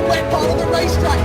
wet part of the racetrack.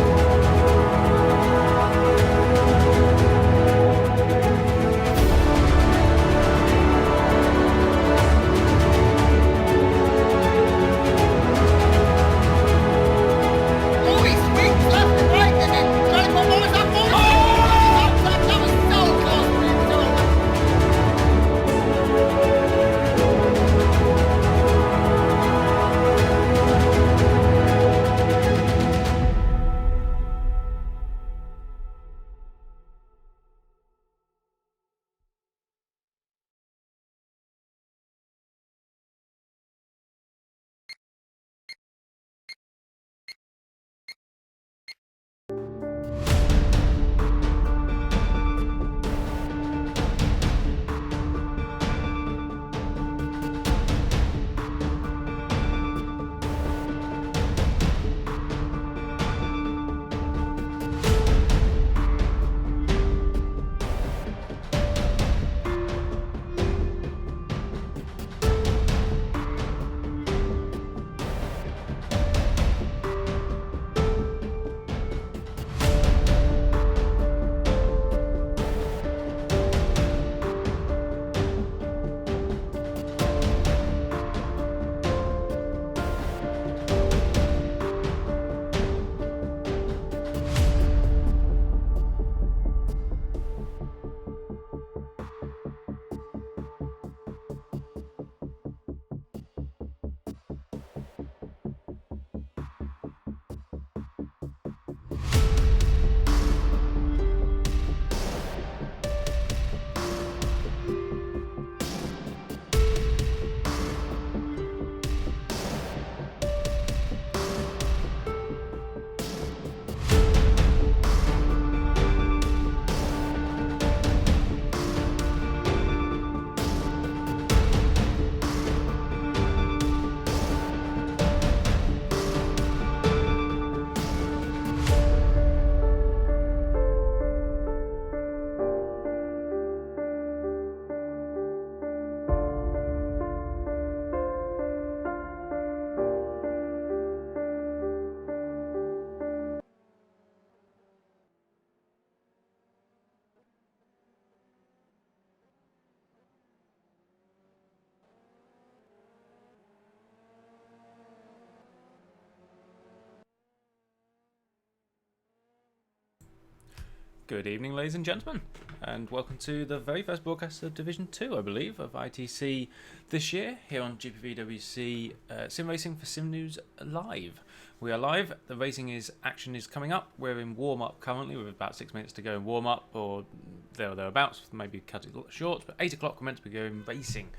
Good evening, ladies and gentlemen, and welcome to the very first broadcast of Division 2, I believe, of ITC this year, here on GPVWC Simracing for Sim News Live. We are live, the action is coming up, we're in warm-up currently, with about 6 minutes to go in warm-up, or thereabouts, maybe cut it short, but 8 o'clock we're meant to be going racing.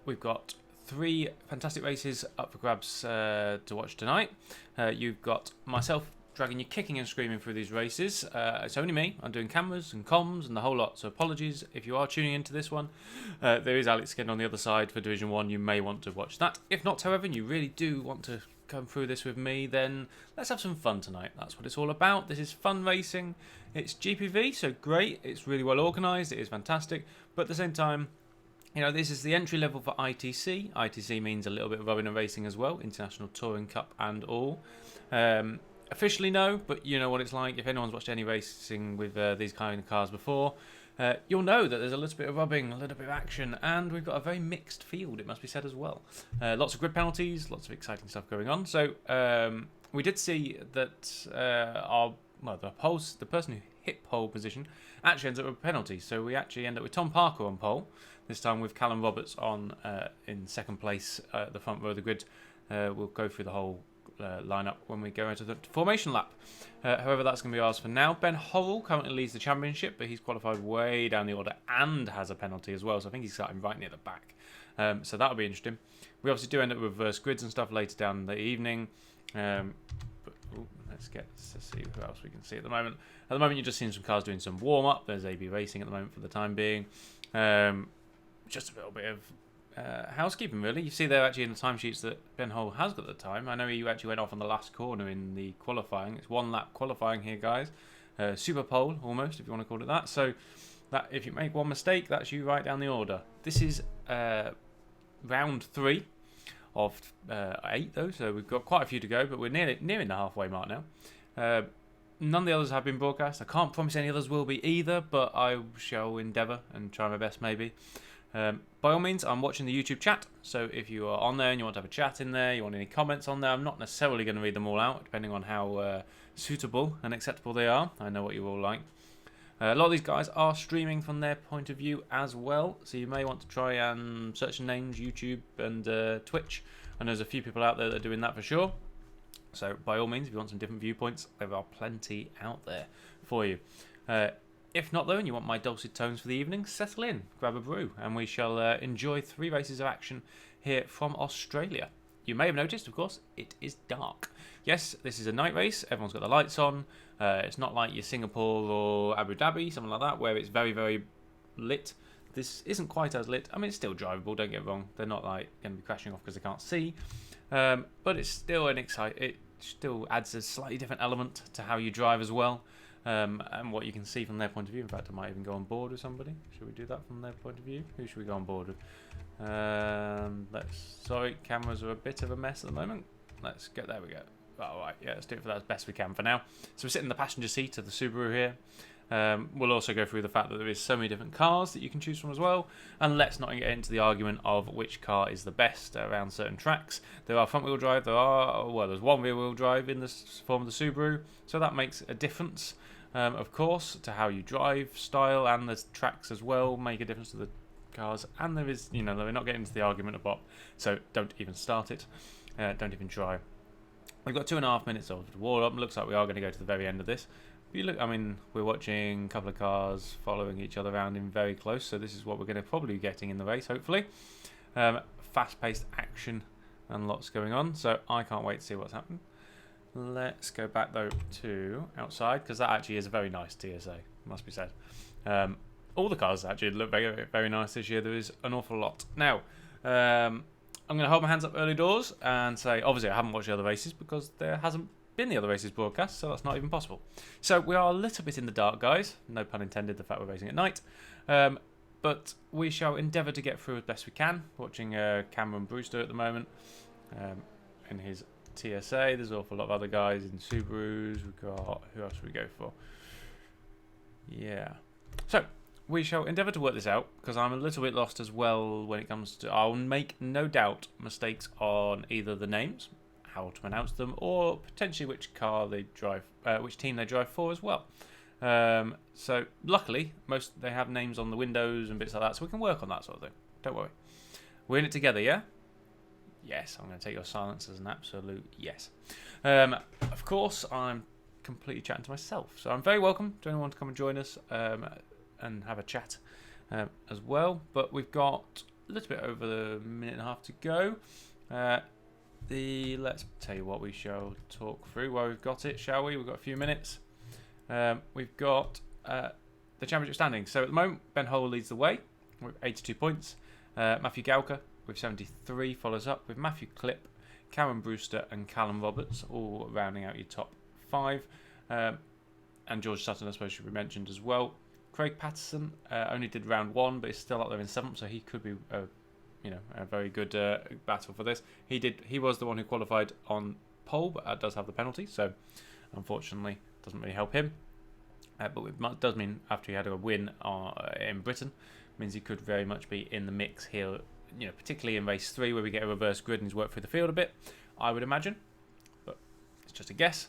We've got 3 fantastic races up for grabs to watch tonight. You've got myself dragging you kicking and screaming through these races. It's only me. I'm doing cameras and comms and the whole lot, so apologies if you are tuning into this one. There is Alex again on the other side for Division 1. You may want to watch that. If not, however, and you really do want to come through this with me, then let's have some fun tonight. That's what it's all about. This is fun racing. It's GPV, so great. It's really well organised. It is fantastic. But at the same time, you know, this is the entry level for ITC. ITC means a little bit of rubbing and racing as well. International Touring Cup and all. Officially no, but you know what it's like. If anyone's watched any racing with these kind of cars before, you'll know that there's a little bit of rubbing, a little bit of action, and we've got a very mixed field, it must be said as well. Lots of grid penalties, lots of exciting stuff going on. So we did see that the person who hit pole position actually ends up with a penalty. So we actually end up with Tom Parker on pole, this time with Callum Roberts on in second place at the front row of the grid. We'll go through the whole lineup when we go into the formation lap. However, that's going to be ours for now. Ben Horrell currently leads the championship, but he's qualified way down the order and has a penalty as well, so I think he's starting right near the back. So that'll be interesting. We obviously do end up with reverse grids and stuff later down in the evening. Let's see who else we can see at the moment. At the moment, you're just seeing some cars doing some warm-up. There's AB Racing at the moment for the time being. Just a little bit of housekeeping, really. You see there actually in the timesheets that Ben Hull has got the time. I know he actually went off on the last corner in the qualifying. It's 1 lap qualifying here, guys. Super pole, almost, if you want to call it that. So that if you make one mistake, that's you right down the order. This is round 3 of 8 though, so we've got quite a few to go, but we're nearing the halfway mark now. None of the others have been broadcast. I can't promise any others will be either, but I shall endeavour and try my best maybe. By all means, I'm watching the YouTube chat, so if you are on there and you want to have a chat in there, you want any comments on there, I'm not necessarily going to read them all out, depending on how suitable and acceptable they are. I know what you all like. A lot of these guys are streaming from their point of view as well, so you may want to try and search the names, YouTube and Twitch, and there's a few people out there that are doing that for sure. So by all means, if you want some different viewpoints, there are plenty out there for you. If not though, and you want my dulcet tones for the evening, settle in, grab a brew, and we shall enjoy 3 races of action here from Australia. You may have noticed, of course, it is dark. Yes, this is a night race, everyone's got the lights on. It's not like your Singapore or Abu Dhabi, something like that, where it's very, very lit. This isn't quite as lit. I mean, it's still drivable, don't get me wrong. They're not like going to be crashing off because they can't see. But it's still it still adds a slightly different element to how you drive as well. And what you can see from their point of view. In fact, I might even go on board with somebody. Should we do that from their point of view? Who should we go on board with? Sorry, cameras are a bit of a mess at the moment. Let's get there. We go. Alright, yeah, let's do it for that as best we can for now. So we're sitting in the passenger seat of the Subaru here. We'll also go through the fact that there is so many different cars that you can choose from as well. And let's not get into the argument of which car is the best around certain tracks. There are front wheel drive, there's one rear wheel drive in the form of the Subaru. So that makes a difference, of course, to how you drive style, and the tracks as well make a difference to the cars. And there is, we're not getting into the argument about, so don't even start it. Don't even try. We've got 2.5 minutes of warm up. Looks like we are going to go to the very end of this. If you look, I mean, we're watching a couple of cars following each other around in very close, so this is what we're going to probably be getting in the race, hopefully. Fast-paced action and lots going on, so I can't wait to see what's happening. Let's go back though to outside, because that actually is a very nice TSA, must be said. All the cars actually look very, very nice this year. There is an awful lot. Now, I'm going to hold my hands up early doors and say, obviously, I haven't watched the other races because there hasn't been the other races broadcast, so that's not even possible. So we are a little bit in the dark, guys. No pun intended, the fact we're racing at night. But we shall endeavour to get through as best we can. Watching Cameron Brewster at the moment in his TSA. There's an awful lot of other guys in Subarus. We've got, who else should we go for? Yeah. So we shall endeavour to work this out, because I'm a little bit lost as well when it comes to... I'll make, no doubt, mistakes on either the names, how to pronounce them, or potentially which car they drive, which team they drive for as well. So luckily, they have names on the windows and bits like that, so we can work on that sort of thing. Don't worry. We're in it together, yeah? Yes, I'm going to take your silence as an absolute yes. Of course, I'm completely chatting to myself, so I'm very welcome to anyone to come and join us and have a chat as well. But we've got a little bit over a minute and a half to go. Let's tell you what, we shall talk through while we've got it, shall we? We've got a few minutes. We've got the championship standings. So at the moment, Ben Hole leads the way with 82 points. Matthew Gauker with 73 follows up, with Matthew Clipp, Cameron Brewster and Callum Roberts all rounding out your top 5. And George Sutton, I suppose, should be mentioned as well. Craig Patterson only did round 1, but is still up there in 7th, so he could be a very good battle for this. He was the one who qualified on pole, but that does have the penalty, so unfortunately doesn't really help him. But it does mean after he had a win in Britain, means he could very much be in the mix here, particularly in race 3 where we get a reverse grid and he's worked through the field a bit, I would imagine, but it's just a guess.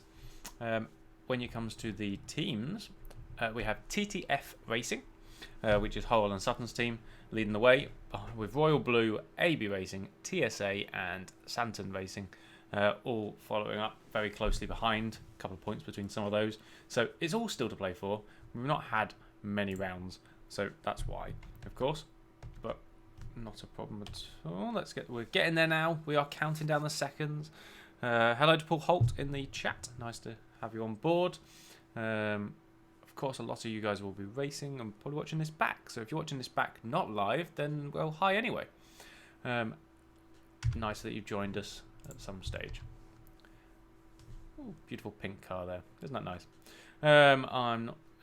When it comes to the teams, we have TTF Racing, which is Howell and Sutton's team, leading the way, with Royal Blue, AB Racing, TSA and Santon Racing all following up very closely behind. A couple of points between some of those, so it's all still to play for. We've not had many rounds, so that's why, of course, but not a problem at all. We're getting there now. We are counting down the seconds. Hello to Paul Holt in the chat, nice to have you on board. Of course, a lot of you guys will be racing and probably watching this back. So if you're watching this back not live, then, well, hi anyway. Nice that you've joined us at some stage. Ooh, beautiful pink car there. Isn't that nice?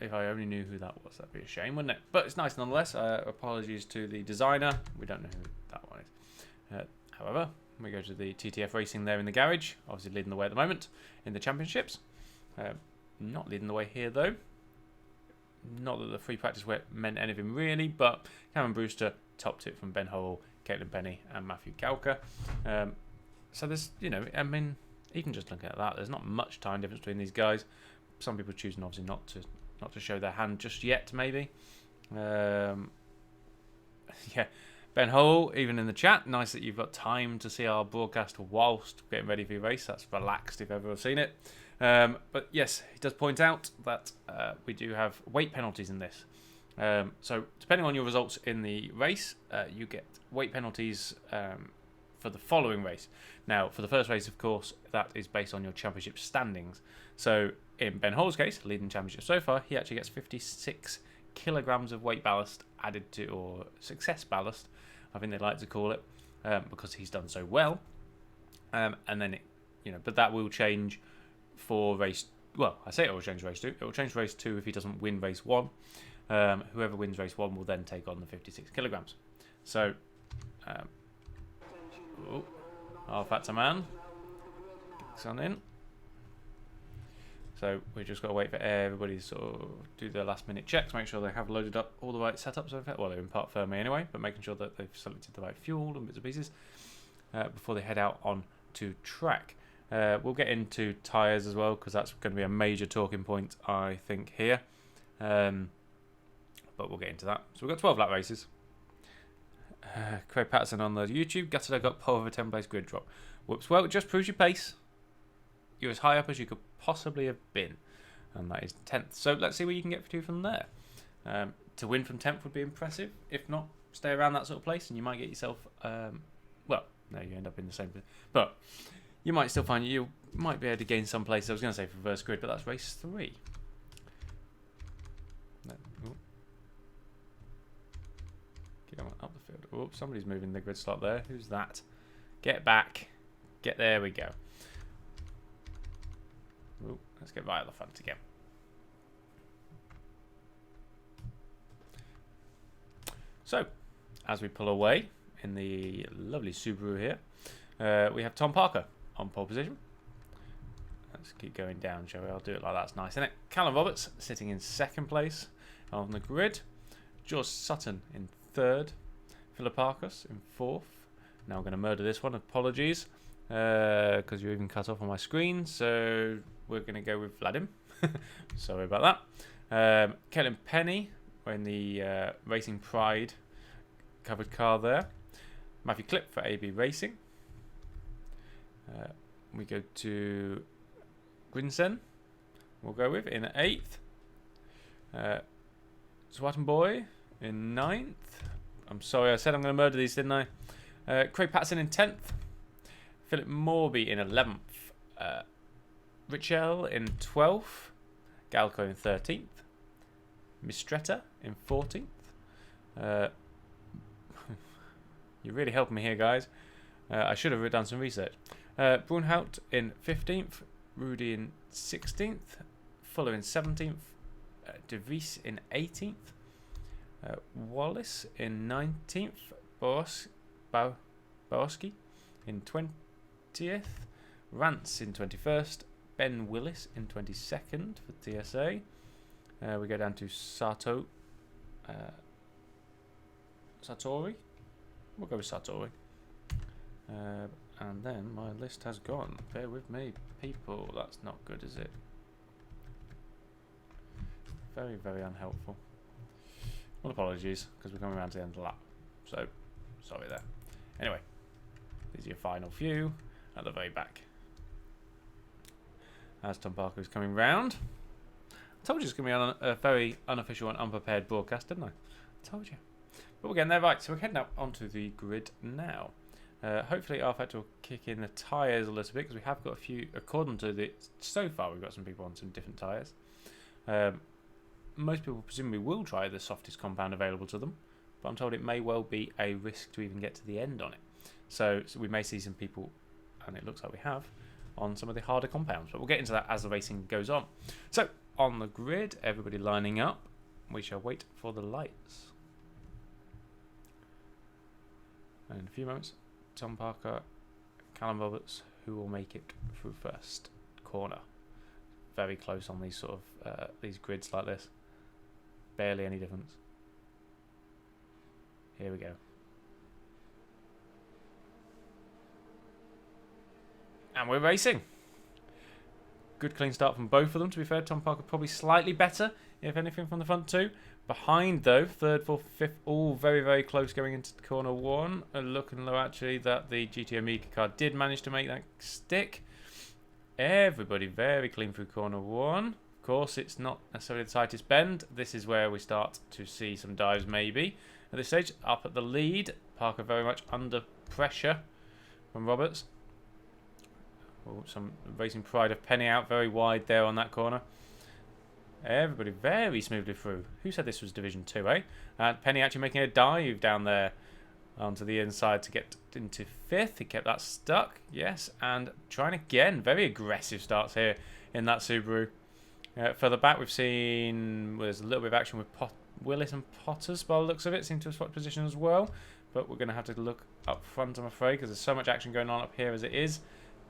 If I only knew who that was, that'd be a shame, wouldn't it? But it's nice nonetheless. Apologies to the designer. We don't know who that one is. However, We go to the TTF Racing there in the garage, obviously leading the way at the moment in the championships. Not leading the way here though. Not that the free practice meant anything really, but Cameron Brewster topped it from Ben Howell, Caitlin Penny and Matthew Kalka. So there's, you know, I mean, even just looking at that, there's not much time difference between these guys. Some people choosing obviously not to show their hand just yet, maybe. Yeah, Ben Howell, even in the chat, nice that you've got time to see our broadcast whilst getting ready for your race. That's relaxed if ever I've seen it. But yes, he does point out that we do have weight penalties in this. So depending on your results in the race, you get weight penalties for the following race. Now, for the first race, of course, that is based on your championship standings. So in Ben Hall's case, leading championship so far, he actually gets 56 kilograms of weight ballast added to, or success ballast, I think they like to call it, because he's done so well. And then, but that will change for race. Well, I say it will change race 2. It will change race 2 if he doesn't win race 1. Whoever wins race 1 will then take on the 56 kilograms. So, Rfactor man kicks on in. So we just got to wait for everybody to sort of do their last minute checks, make sure they have loaded up all the right setups. Well, they're in part firmly anyway, but making sure that they've selected the right fuel and bits and pieces before they head out on to track. We'll get into tyres as well, because that's going to be a major talking point, I think, here. But we'll get into that. So we've got 12 lap races. Craig Patterson on the YouTube. Gutted I got pole of a 10th place grid drop. Whoops. Well, it just proves your pace. You're as high up as you could possibly have been. And that is 10th. So let's see where you can get to from there. To win from 10th would be impressive. If not, stay around that sort of place and you might get yourself... well, no, you end up in the same... But you might still find you might be able to gain some place. I was going to say for reverse grid, but that's race 3. No. Get on up the field. Oh, somebody's moving the grid slot there. Who's that? Get back. There we go. Ooh, let's get right at the front again. So, as we pull away in the lovely Subaru here, we have Tom Parker on pole position. Let's keep going down, shall we? I'll do it like that. It's nice, isn't it? Callum Roberts sitting in 2nd place on the grid. George Sutton in 3rd. Philip Arcus in 4th. Now I'm going to murder this one. Apologies, because you're even cut off on my screen. So we're going to go with Vladim. Sorry about that. Caitlin Penny in the Racing Pride covered car there. Matthew Clip for AB Racing. We go to Grinsen. We'll go with in 8th. Swatton Boy in 9th. I'm sorry, I said I'm going to murder these, didn't I? Craig Patterson in 10th. Philip Morby in 11th. Richel in 12th. Galco in 13th. Mistretta in 14th. You're really helping me here, guys. I should have done some research. Brunhout in 15th. Rudy in 16th. Fuller in 17th. De Vries in 18th. Wallace in 19th. Borowski in 20th. Rance in 21st. Ben Willis in 22nd for TSA. We go down to Satori. We'll go with Satori. And then my list has gone. Bear with me, people. That's not good, is it? Very, very unhelpful. Well, apologies, because we're coming around to the end of the lap. So, sorry there. Anyway, these are your final few at the very back. As Tom Parker is coming round. I told you it's going to be a very unofficial and unprepared broadcast, didn't I? I told you. But we're getting there right. So we're heading up onto the grid now. Hopefully Rfactor will kick in the tyres a little bit, because we have got a few, according to the... So far we've got some people on some different tyres. Most people presumably will try the softest compound available to them, but I'm told it may well be a risk to even get to the end on it. So we may see some people, and it looks like we have, on some of the harder compounds. But we'll get into that as the racing goes on. So, on the grid, everybody lining up. We shall wait for the lights. And in a few moments, Tom Parker Callum Roberts, who will make it through first corner. Very close on these sort of these grids like this. Barely any difference. Here we go. And we're racing. Good clean start from both of them, to be fair. Tom Parker probably slightly better, if anything, from the front two. Behind, though, third, fourth, fifth, all very, very close going into corner one. Looking low, actually, that the GT Amiga car did manage to make that stick. Everybody very clean through corner one. Of course, it's not necessarily the tightest bend. This is where we start to see some dives, maybe. At this stage, up at the lead. Parker very much under pressure from Roberts. Oh, some racing pride of Penny out very wide there on that corner. Everybody very smoothly through. Who said this was Division 2, eh? And Penny actually making a dive down there onto the inside to get into fifth. He kept that stuck, yes. And trying again. Very aggressive starts here in that Subaru. Further back, we've seen there's a little bit of action with Willis and Potters by the looks of it. Seem to have swapped position as well. But we're going to have to look up front, I'm afraid, because there's so much action going on up here as it is.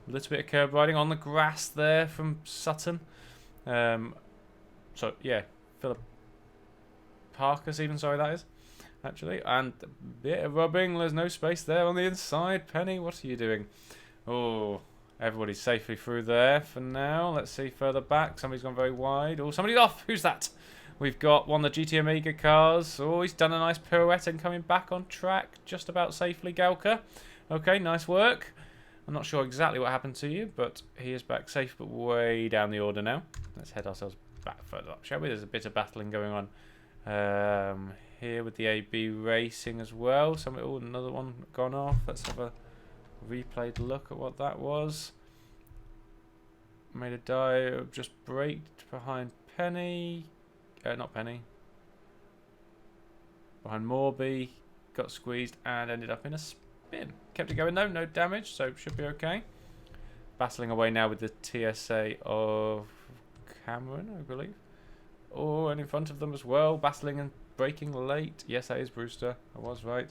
A little bit of curb riding on the grass there from Sutton. So, yeah, Philip Parker's even, sorry, that is, actually. And a bit of rubbing. There's no space there on the inside. Penny, what are you doing? Oh, everybody's safely through there for now. Let's see further back. Somebody's gone very wide. Oh, somebody's off. Who's that? We've got one of the GT Amiga cars. Oh, he's done a nice pirouette and coming back on track just about safely, Galka. Okay, nice work. I'm not sure exactly what happened to you, but he is back safe, but way down the order now. Let's head ourselves back further up, shall we? There's a bit of battling going on here with the AB Racing as well. Oh, another one gone off. Let's have a replayed look at what that was. Made a dive, just braked behind Penny. Not Penny. Behind Morby. Got squeezed and ended up in a spin. Kept it going though, no damage, so should be okay. Battling away now with the TSA of Cameron, I believe. Oh, and in front of them as well, battling and braking late. Yes, that is Brewster. I was right.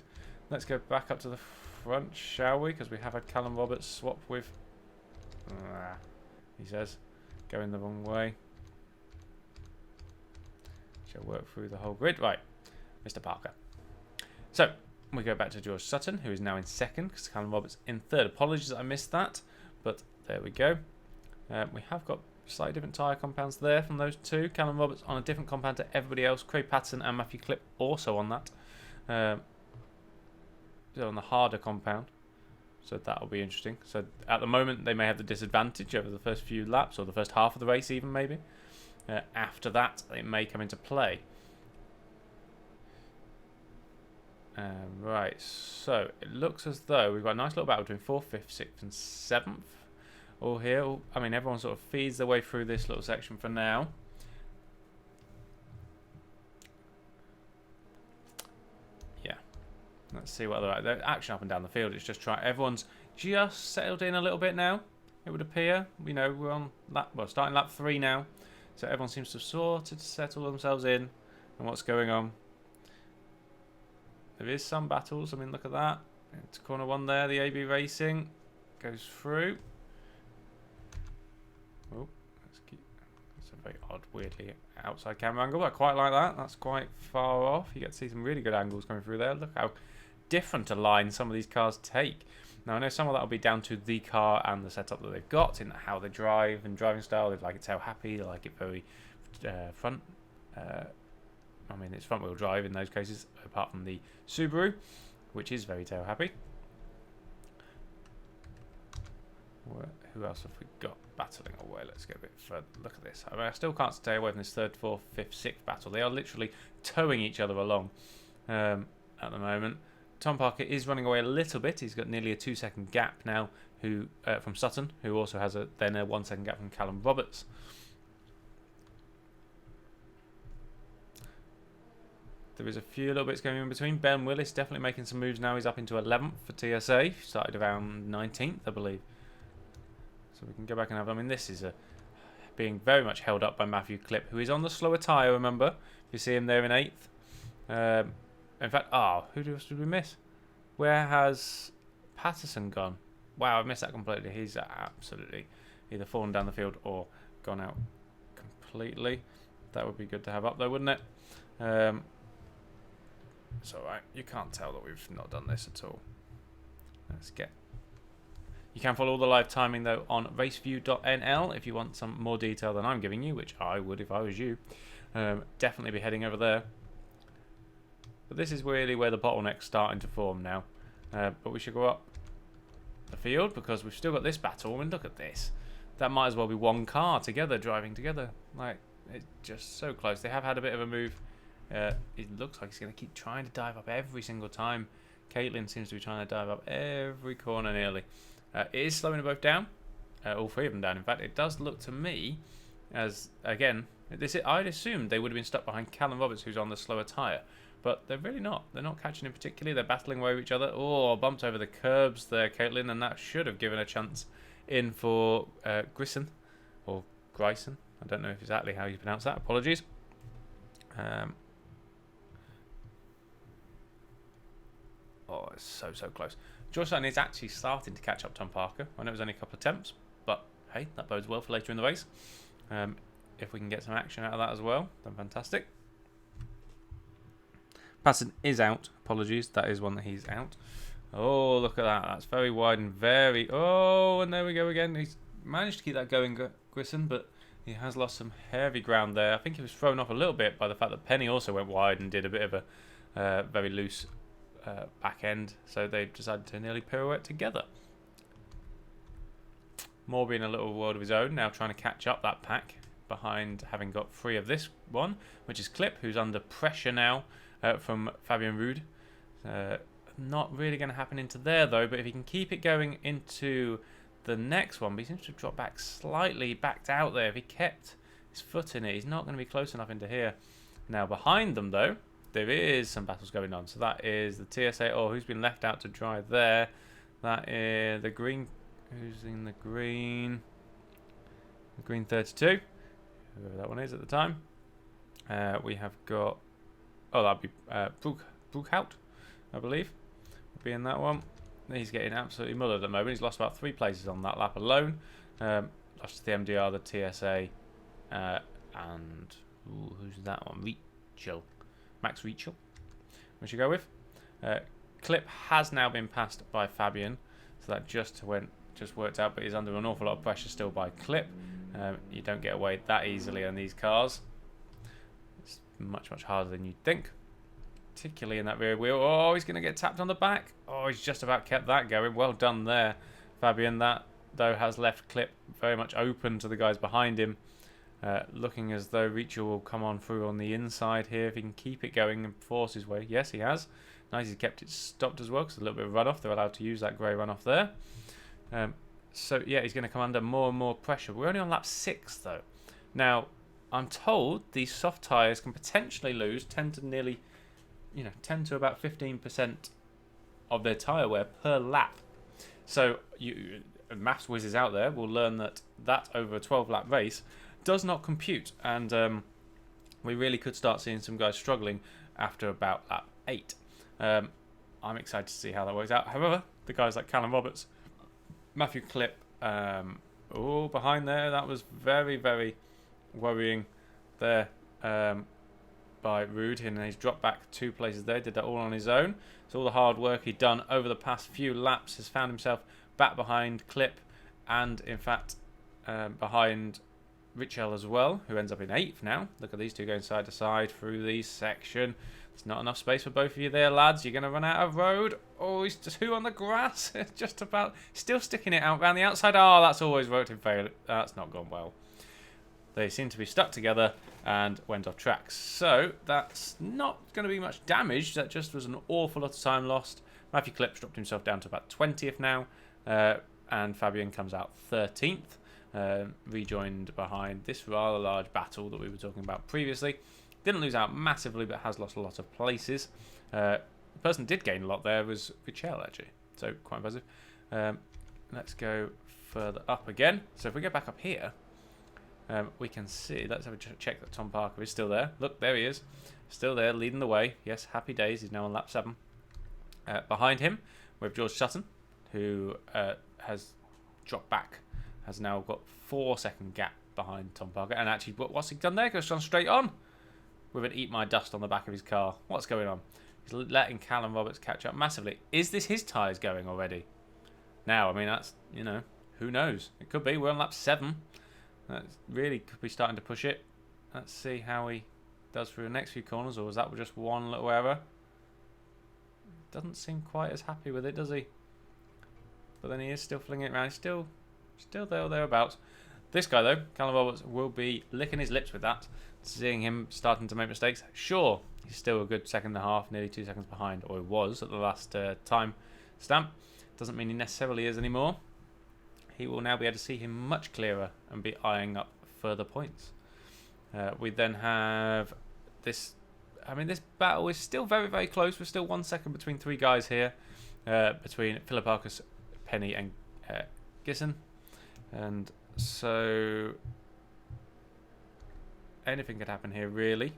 Let's go back up to the front, shall we? Because we have had Callum Roberts swap with... he says, going the wrong way. Shall work through the whole grid. Right, Mr. Parker. So, we go back to George Sutton, who is now in second, because Callum Roberts in third. Apologies that I missed that, but there we go. We have got slightly different tyre compounds there from those two. Callum Roberts on a different compound to everybody else. Craig Patterson and Matthew Clipp also on that. They're on the harder compound, so that'll be interesting. So at the moment, they may have the disadvantage over the first few laps, or the first half of the race even, maybe. After that, it may come into play. Right, so it looks as though we've got a nice little battle between 4th, 5th, 6th and 7th. All here. I mean, everyone sort of feeds their way through this little section for now. Yeah. Let's see what they're at. They're action up and down the field. It's just everyone's just settled in a little bit now, it would appear. You know, we're on starting lap 3 now. So everyone seems to have sorted settle themselves in and what's going on. There is some battles. I mean, look at that. It's corner 1 there. The AB Racing goes through. Oh, that's a very odd, weirdly outside camera angle. I quite like that. That's quite far off. You get to see some really good angles coming through there. Look how different a line some of these cars take. Now, I know some of that will be down to the car and the setup that they've got in how they drive and driving style. They like it tail happy. They like it very front. I mean, it's front wheel drive in those cases, apart from the Subaru, which is very tail happy. Who else have we got battling away? Let's get a bit further. Look at this. I mean, I still can't stay away from this 3rd, 4th, 5th, 6th battle. They are literally towing each other along at the moment. Tom Parker is running away a little bit. He's got nearly a 2-second gap now from Sutton, who also has a 1-second gap from Callum Roberts. There is a few little bits going in between. Ben Willis definitely making some moves now. He's up into 11th for TSA. He started around 19th, I believe. So we can go back and have... I mean, this is being very much held up by Matthew Clipp, who is on the slower tyre, remember. You see him there in 8th. In fact, who else did we miss? Where has Patterson gone? wow, I missed that completely. He's absolutely either fallen down the field or gone out completely. That would be good to have up though, wouldn't it? It's alright. You can't tell that we've not done this at all. Let's get... You can follow all the live timing though on raceview.nl if you want some more detail than I'm giving you, which I would if I was you. Definitely be heading over there. But this is really where the bottleneck's starting to form now. But we should go up the field because we've still got this battle. And look at this. That might as well be one car together, driving together. Like, it's just so close. They have had a bit of a move. It looks like he's going to keep trying to dive up every single time. Caitlin seems to be trying to dive up every corner nearly. It is slowing them both down. All three of them down. In fact, it does look to me as, again, I'd assumed they would have been stuck behind Callum Roberts, who's on the slower tyre. But they're really not. They're not catching him particularly. They're battling away with each other. Oh, bumped over the curbs there, Caitlin, and that should have given a chance in for Grisson. Or Gryson. I don't know exactly how you pronounce that. Apologies. Oh, it's so close. George Sutton is actually starting to catch up Tom Parker. I know it was only a couple of attempts, but hey, that bodes well for later in the race. If we can get some action out of that as well, then fantastic. Patterson is out. Apologies, that is one that he's out. Oh, look at that. That's very wide and very... Oh, and there we go again. He's managed to keep that going, Grissom, but he has lost some heavy ground there. I think he was thrown off a little bit by the fact that Penny also went wide and did a bit of a very loose back end. So they decided to nearly pirouette together. Moore in a little world of his own, now trying to catch up that pack behind having got 3 of this one, which is Clip, who's under pressure now from Fabian Rude. Not really going to happen into there though, but if he can keep it going into the next one, but he seems to have dropped back slightly, backed out there. If he kept his foot in it, he's not going to be close enough into here. Now behind them though, there is some battles going on. So that is the TSA, who's been left out to dry there. That is the green, who's in the green? The green 32, whoever that one is at the time. We have got, that'd be Brookhout, I believe, would be in that one. He's getting absolutely mullered at the moment. He's lost about 3 places on that lap alone. Lost to the MDR, the TSA, and who's that one? Rachel. Max Rachel, we should go with. Clip has now been passed by Fabian, so that just worked out, but he's under an awful lot of pressure still by Clip. You don't get away that easily on these cars. It's much harder than you'd think, particularly in that rear wheel. Oh, he's going to get tapped on the back. Oh, he's just about kept that going. Well done there, Fabian. That, though, has left Clip very much open to the guys behind him. Looking as though Rachel will come on through on the inside here if he can keep it going and force his way. Yes, he has. Nice, he's kept it stopped as well because a little bit of runoff. They're allowed to use that grey runoff there. So, yeah, he's going to come under more and more pressure. We're only on lap 6, though. Now, I'm told these soft tyres can potentially lose 10 to about 15% of their tyre wear per lap. So, maths whizzes out there will learn that over a 12-lap race does not compute, and we really could start seeing some guys struggling after about lap 8. I'm excited to see how that works out. However, the guys like Callum Roberts, Matthew Clip, behind there, that was very worrying there by Rude, and he's dropped back 2 places there, did that all on his own. So all the hard work he'd done over the past few laps has found himself back behind Clip, and in fact behind Richel as well, who ends up in 8th now. Look at these two going side to side through the section. There's not enough space for both of you there, lads. You're going to run out of road. Oh, he's 2 on the grass. Just about still sticking it out around the outside. Oh, that's always worked in failure. That's not gone well. They seem to be stuck together and went off track. So that's not going to be much damage. That just was an awful lot of time lost. Matthew Clips dropped himself down to about 20th now. And Fabian comes out 13th. Rejoined behind this rather large battle that we were talking about previously. Didn't lose out massively, but has lost a lot of places. The person did gain a lot there was Richel, actually. So quite impressive. Let's go further up again. So if we go back up here, we can see, let's have a check that Tom Parker is still there. Look, there he is. Still there, leading the way. Yes, happy days. He's now on lap 7. Behind him, we have George Sutton, who has dropped back, has now got 4-second gap behind Tom Parker. And actually, what's he done there? Goes on straight on with an eat my dust on the back of his car. What's going on? He's letting Callum Roberts catch up massively. Is this his tyres going already? Now, I mean, that's, you know, who knows? It could be. We're on lap 7. That really could be starting to push it. Let's see how he does through the next few corners, or was that just one little error? Doesn't seem quite as happy with it, does he? But then he is still flinging it around. He's still there or thereabouts. This guy, though, Callum Roberts, will be licking his lips with that, seeing him starting to make mistakes. Sure, he's still a good second and a half, nearly 2 seconds behind, or he was at the last time stamp. Doesn't mean he necessarily is anymore. He will now be able to see him much clearer and be eyeing up further points. We then have this. I mean, this battle is still very, very close. We're still 1 second between 3 guys here, between Philip Arcus, Penny, and Gisson. And so anything could happen here, really.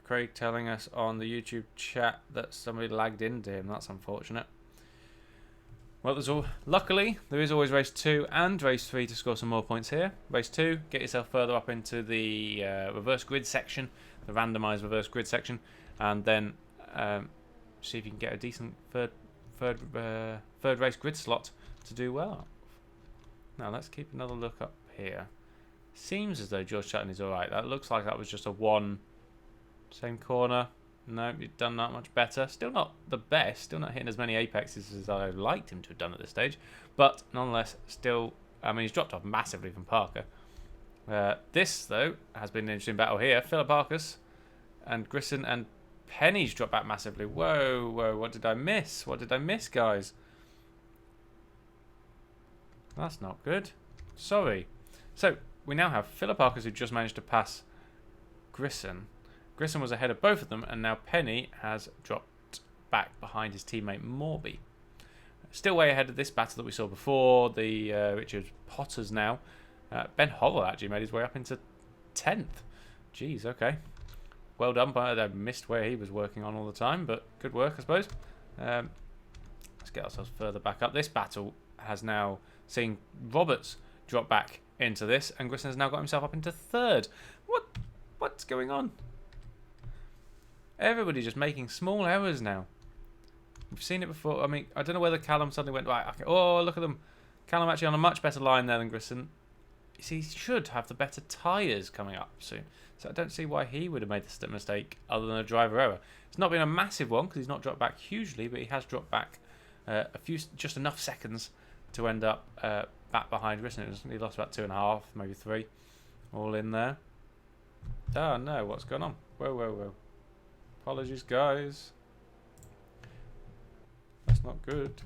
Craig telling us on the YouTube chat that somebody lagged into him. That's unfortunate. Well, luckily, there is always race 2 and race 3 to score some more points here. Race 2, get yourself further up into the reverse grid section, the randomised reverse grid section, and then see if you can get a decent third race grid slot to do well. Now, let's keep another look up here. Seems as though George Sutton is alright. That looks like that was just a one. Same corner. No, you've done that much better. Still not the best. Still not hitting as many apexes as I would liked him to have done at this stage. But nonetheless, still, I mean, he's dropped off massively from Parker. This, though, has been an interesting battle here. Philip Arcus and Grisson and Penny's dropped back massively. Whoa, whoa, what did I miss? What did I miss, guys? That's not good. Sorry. So, we now have Philip Arcus, who just managed to pass Grisson. Grisson was ahead of both of them, and now Penny has dropped back behind his teammate Morby. Still way ahead of this battle that we saw before, the Richard Potters now. Ben Horrell actually made his way up into 10th. Jeez, okay. Well done, but I missed where he was working on all the time, but good work, I suppose. Let's get ourselves further back up. This battle has now seen Roberts drop back into this, and Grisson has now got himself up into 3rd. What's going on? Everybody just making small errors now. We've seen it before. I mean, I don't know whether Callum suddenly went, right, okay, oh, look at them. Callum actually on a much better line there than Grisson. You see, he should have the better tyres coming up soon. So I don't see why he would have made this mistake other than a driver error. It's not been a massive one because he's not dropped back hugely, but he has dropped back just enough seconds to end up back behind Grisson. He lost about 2.5, maybe 3, all in there. Oh no, what's going on? Whoa, whoa, whoa. Apologies, guys. That's not good.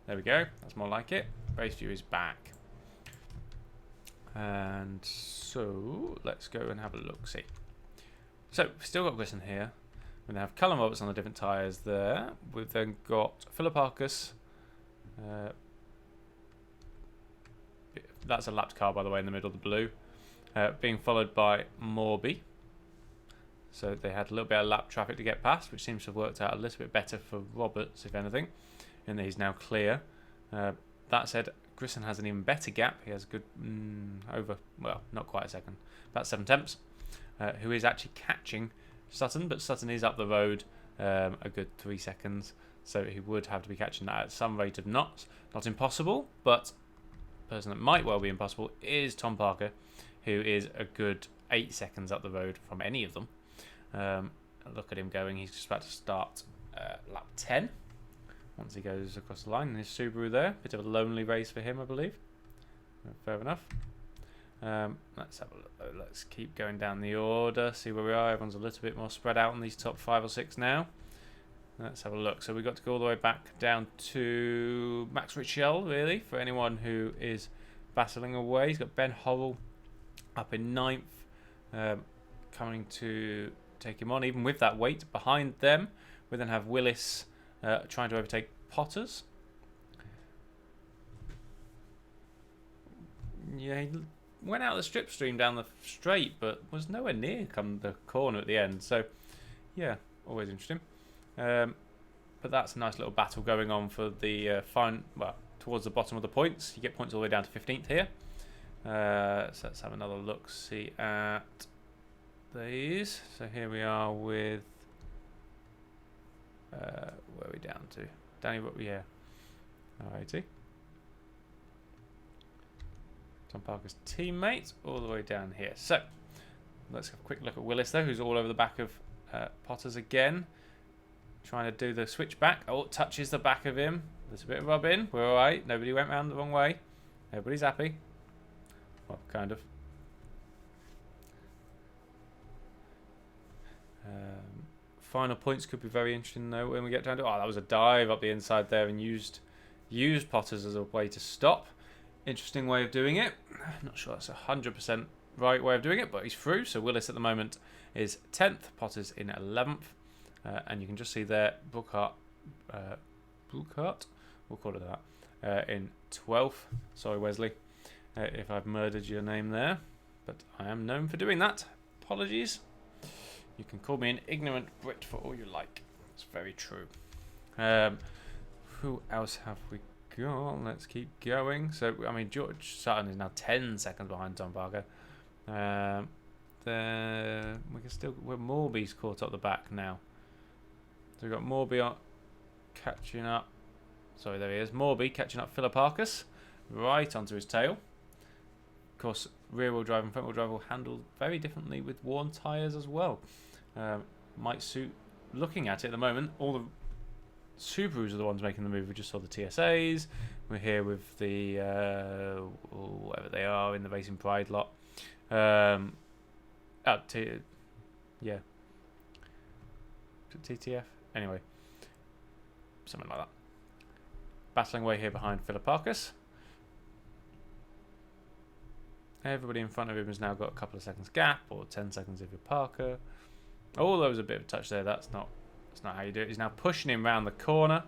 There we go. That's more like it. Race view is back. And so, let's go and have a look-see. So, we've still got Grisson here. We have Callum Roberts on the different tyres there. We've then got Philip Arcus. That's a lapped car, by the way, in the middle of the blue. Being followed by Morby. So they had a little bit of lap traffic to get past, which seems to have worked out a little bit better for Roberts, if anything. And he's now clear. That said, Grisson has an even better gap. He has a good well, not quite a second, about 7/10, who is actually catching Sutton, but Sutton is up the road a good 3 seconds, so he would have to be catching that at some rate of knots. Not impossible, but the person that might well be impossible is Tom Parker, who is a good 8 seconds up the road from any of them. Look at him going. He's just about to start lap 10. Once he goes across the line in his Subaru there. Bit of a lonely race for him, I believe. Fair enough. Let's have a look though. Let's keep going down the order, see where we are. Everyone's a little bit more spread out on these top 5 or 6 now. Let's have a look. So we've got to go all the way back down to Max Richel, really, for anyone who is battling away. He's got Ben Horrell up in 9th, coming to take him on, even with that weight behind them. We then have Willis trying to overtake Potters. Yeah, he went out the strip stream down the straight, but was nowhere near come the corner at the end. So, yeah, always interesting. But that's a nice little battle going on for the towards the bottom of the points. You get points all the way down to 15th here. So let's have another look, see at these. So here we are with where are we down to? Danny, yeah, alrighty. Tom Parker's teammate all the way down here. So let's have a quick look at Willis though, who's all over the back of Potters again, trying to do the switchback. Oh, touches the back of him. There's a bit of rub in. We're alright. Nobody went round the wrong way. Everybody's happy. Well, kind of. Final points could be very interesting though when we get down to. Oh, that was a dive up the inside there and used Potters as a way to stop. Interesting way of doing it. Not sure that's 100% right way of doing it, but he's through. So Willis at the moment is 10th, Potters in 11th, and you can just see there Brookhart, we'll call it that, in 12th. Sorry, Wesley, if I've murdered your name there, but I am known for doing that. Apologies. You can call me an ignorant Brit for all you like. It's very true. Who else have we got? Let's keep going. So, I mean, George Sutton is now 10 seconds behind Tom Parker. We can still. Morby's caught up the back now. So we've got Morby catching up. Sorry, there he is. Morby catching up Philipparchus right onto his tail. Of course, rear-wheel drive and front-wheel drive will handle very differently with worn tyres as well. Might suit. Looking at it at the moment, all the Subarus are the ones making the move. We just saw the TSAs. We're here with the whatever they are in the Racing Pride lot. Yeah, TTF. Anyway, something like that. Battling away here behind Philipparchus. Everybody in front of him has now got a couple of seconds gap, or 10 seconds if you're Parker. Oh, there was a bit of a touch there. That's not how you do it. He's now pushing him round the corner.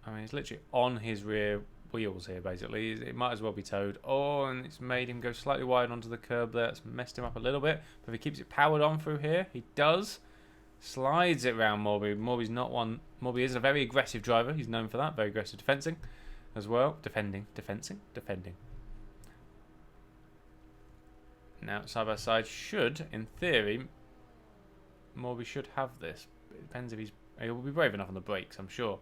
I mean, he's literally on his rear wheels here, basically. It might as well be towed. Oh, and it's made him go slightly wide onto the curb there. It's messed him up a little bit. But if he keeps it powered on through here, he does. Slides it round Morby. Morby's not one. Morby is a very aggressive driver. He's known for that. Very aggressive defending as well. Defending. Now, side by side should, in theory, Morby should have this. It depends if he will be brave enough on the brakes, I'm sure.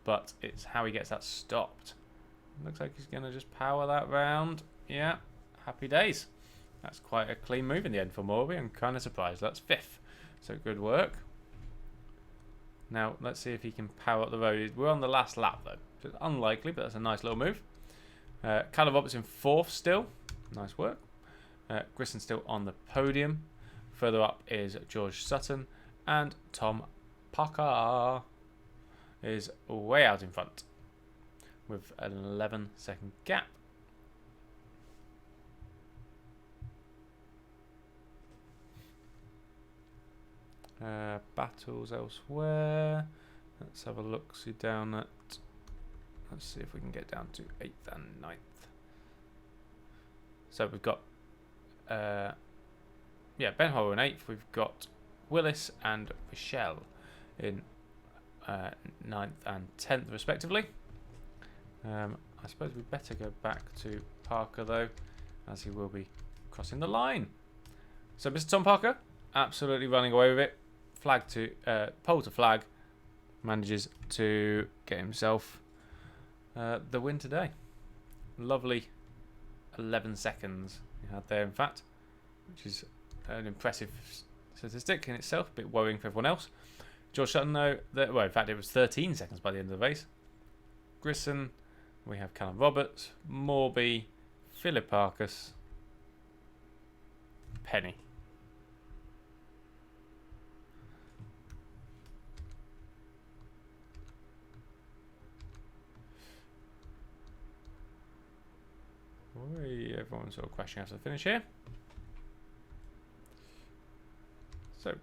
But it's how he gets that stopped. Looks like he's going to just power that round. Yeah, happy days. That's quite a clean move in the end for Morby. I'm kind of surprised. That's 5th. So good work. Now, let's see if he can power up the road. We're on the last lap, though. So it's unlikely, but that's a nice little move. Callum Roberts in 4th still. Nice work. Grisson still on the podium. Further up is George Sutton. And Tom Parker is way out in front with an 11-second gap. Battles elsewhere. Let's have a look. See down at. Let's see if we can get down to 8th and 9th. So we've got. Ben Howe in 8th. We've got Willis and Michelle in 9th and 10th respectively. I suppose we'd better go back to Parker though, as he will be crossing the line. So Mr. Tom Parker, absolutely running away with it. Flag to pole to flag, manages to get himself the win today. Lovely 11 seconds he had there, in fact, which is an impressive statistic in itself. A bit worrying for everyone else. George Sutton, though, in fact, it was 13 seconds by the end of the race. Grisson, we have Callum Roberts, Morby, Philipparchus, Penny. Everyone's sort of crashing after the finish here. So,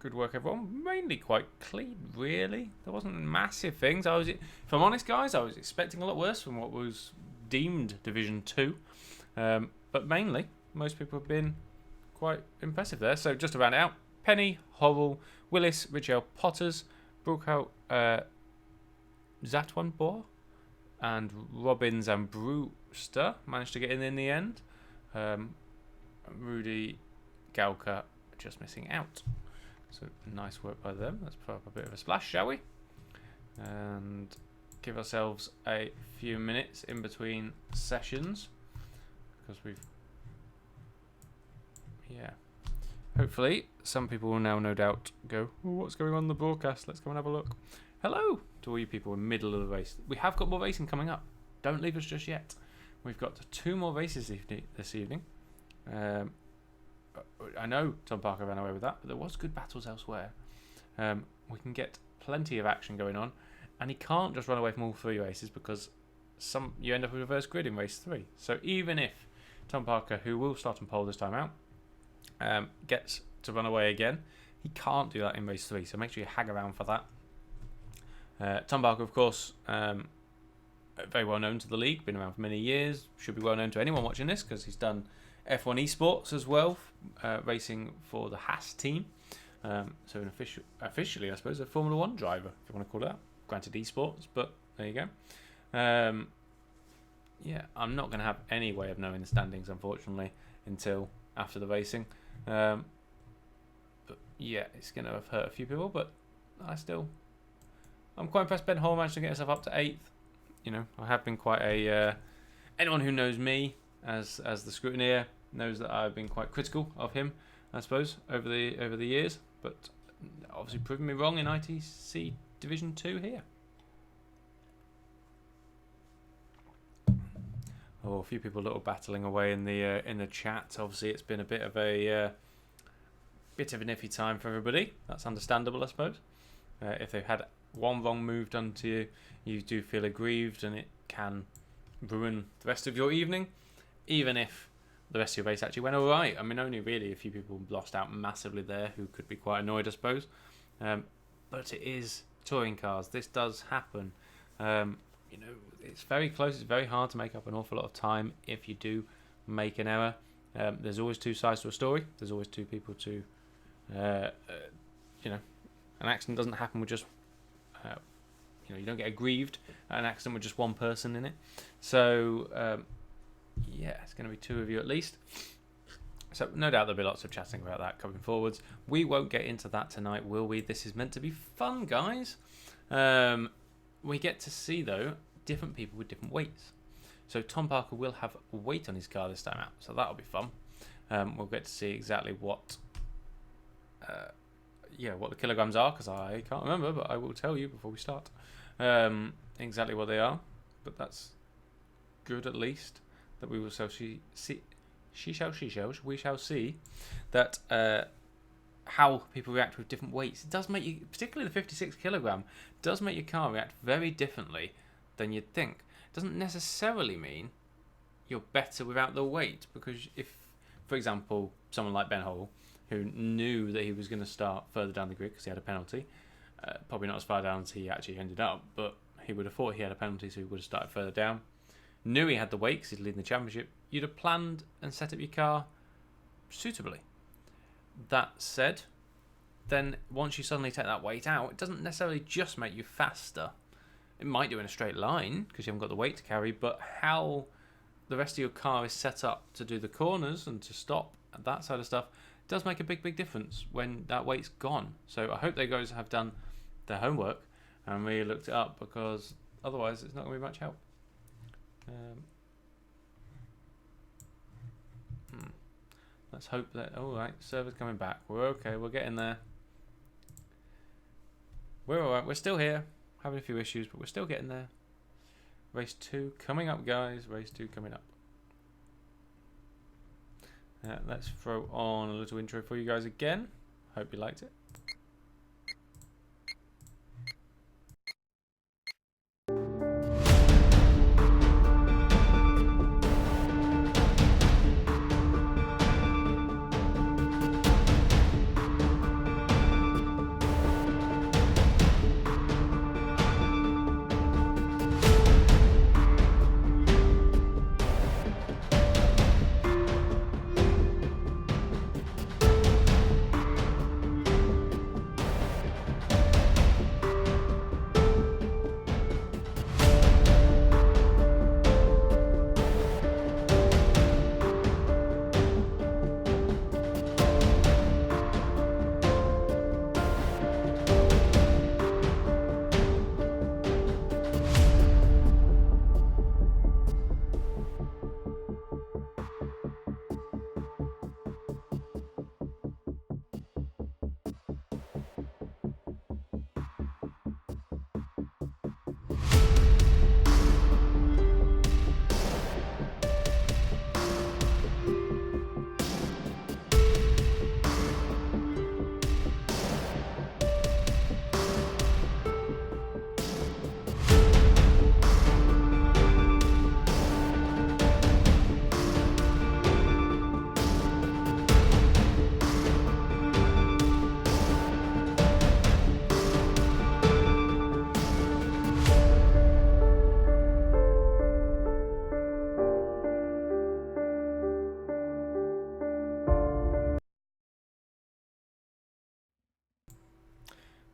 Good work, everyone. Mainly quite clean, really. There wasn't massive things. If I'm honest, guys, I was expecting a lot worse from what was deemed Division 2. But mainly, most people have been quite impressive there. So just to round it out, Penny, Horrell, Willis, Richel, Potters, Brookhout, Zatwanbor, and Robbins and Brewster managed to get in the end. Rudy, Galka just missing out. So nice work by them. Let's put up a bit of a splash, shall we? And give ourselves a few minutes in between sessions, because hopefully some people will now no doubt go, oh, what's going on in the broadcast? Let's go and have a look. Hello to all you people in the middle of the race. We have got more racing coming up. Don't leave us just yet. We've got 2 more races this evening. I know Tom Parker ran away with that, but there was good battles elsewhere. We can get plenty of action going on, and he can't just run away from all 3 races, because you end up with reverse grid in race 3. So even if Tom Parker, who will start on pole this time out, gets to run away again, he can't do that in race 3. So make sure you hang around for that. Tom Parker, of course, very well known to the league, been around for many years, should be well known to anyone watching this, because he's done F1 Esports as well, racing for the Haas team. So an officially, I suppose, a Formula 1 driver, if you want to call it that. Granted Esports, but there you go. Yeah, I'm not going to have any way of knowing the standings, unfortunately, until after the racing. But yeah, it's going to have hurt a few people, but I'm quite impressed Ben Hall managed to get himself up to 8th. You know, I have been quite anyone who knows me as the scrutineer knows that I've been quite critical of him, I suppose, over the years, but obviously proven me wrong in ITC Division 2 here. Oh, a few people little battling away in the chat. Obviously, it's been a bit of an iffy time for everybody. That's understandable, I suppose. If they've had one wrong move done to you, you do feel aggrieved, and it can ruin the rest of your evening, even if the rest of your race actually went alright. I mean, only really a few people lost out massively there who could be quite annoyed, I suppose. But it is touring cars. This does happen. You know, it's very close. It's very hard to make up an awful lot of time if you do make an error. There's always 2 sides to a story. There's always 2 people to, you know, an accident doesn't happen with just, you know, you don't get aggrieved at an accident with just one person in it. So, yeah, it's going to be 2 of you at least. So no doubt there'll be lots of chatting about that coming forwards. We won't get into that tonight, will we? This is meant to be fun, guys. We get to see, though, different people with different weights. So Tom Parker will have weight on his car this time out, so that'll be fun. We'll get to see exactly what the kilograms are, because I can't remember, but I will tell you before we start exactly what they are. But that's good, at least, that we will we shall see that how people react with different weights. It does make you, particularly the 56 kilogram, does make your car react very differently than you'd think. It doesn't necessarily mean you're better without the weight, because if, for example, someone like Ben Hole, who knew that he was going to start further down the grid because he had a penalty, probably not as far down as he actually ended up, but he would have thought he had a penalty, so he would have started further down. Knew he had the weight because he's leading the championship. You'd have planned and set up your car suitably. That said, then once you suddenly take that weight out, it doesn't necessarily just make you faster. It might do in a straight line because you haven't got the weight to carry, but how the rest of your car is set up to do the corners and to stop and that side of stuff does make a big difference when that weight's gone. So I hope they guys have done their homework and really looked it up, because otherwise it's not going to be much help. Let's hope that... Alright, server's coming back. We're okay, we're getting there. We're alright, we're still here. Having a few issues, but we're still getting there. Race 2 coming up, guys. Race 2 coming up. Let's throw on a little intro for you guys again. Hope you liked it.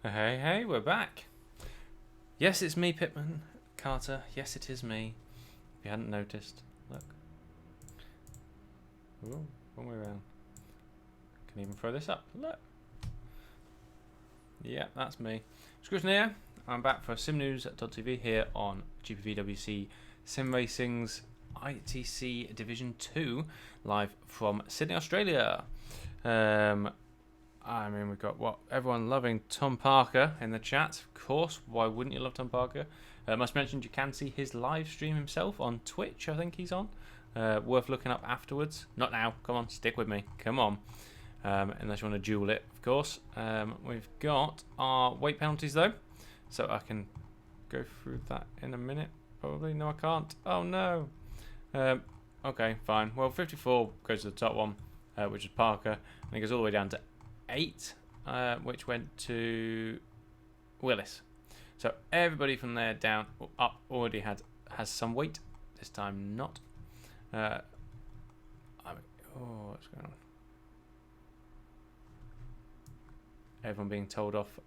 Hey, we're back. Yes, it's me, Pitman. Carter, yes, it is me. If you hadn't noticed, look. Ooh, wrong way around. Can even throw this up. Look. Yeah, that's me. Screwton here. I'm back for simnews.tv here on GPVWC Simracing's ITC Division 2, live from Sydney, Australia. I mean, we've got everyone loving Tom Parker in the chat. Of course, why wouldn't you love Tom Parker? Must mention you can see his live stream himself on Twitch. I think he's on. Worth looking up afterwards. Not now. Come on, stick with me. Come on. Unless you want to duel it, of course. We've got our weight penalties though, so I can go through that in a minute. Probably. No, I can't. Oh no. Okay, fine. Well, 54 goes to the top one, which is Parker, and it goes all the way down to 8, which went to Willis. So everybody from there down up already has some weight. This time not. What's going on? Everyone being told off for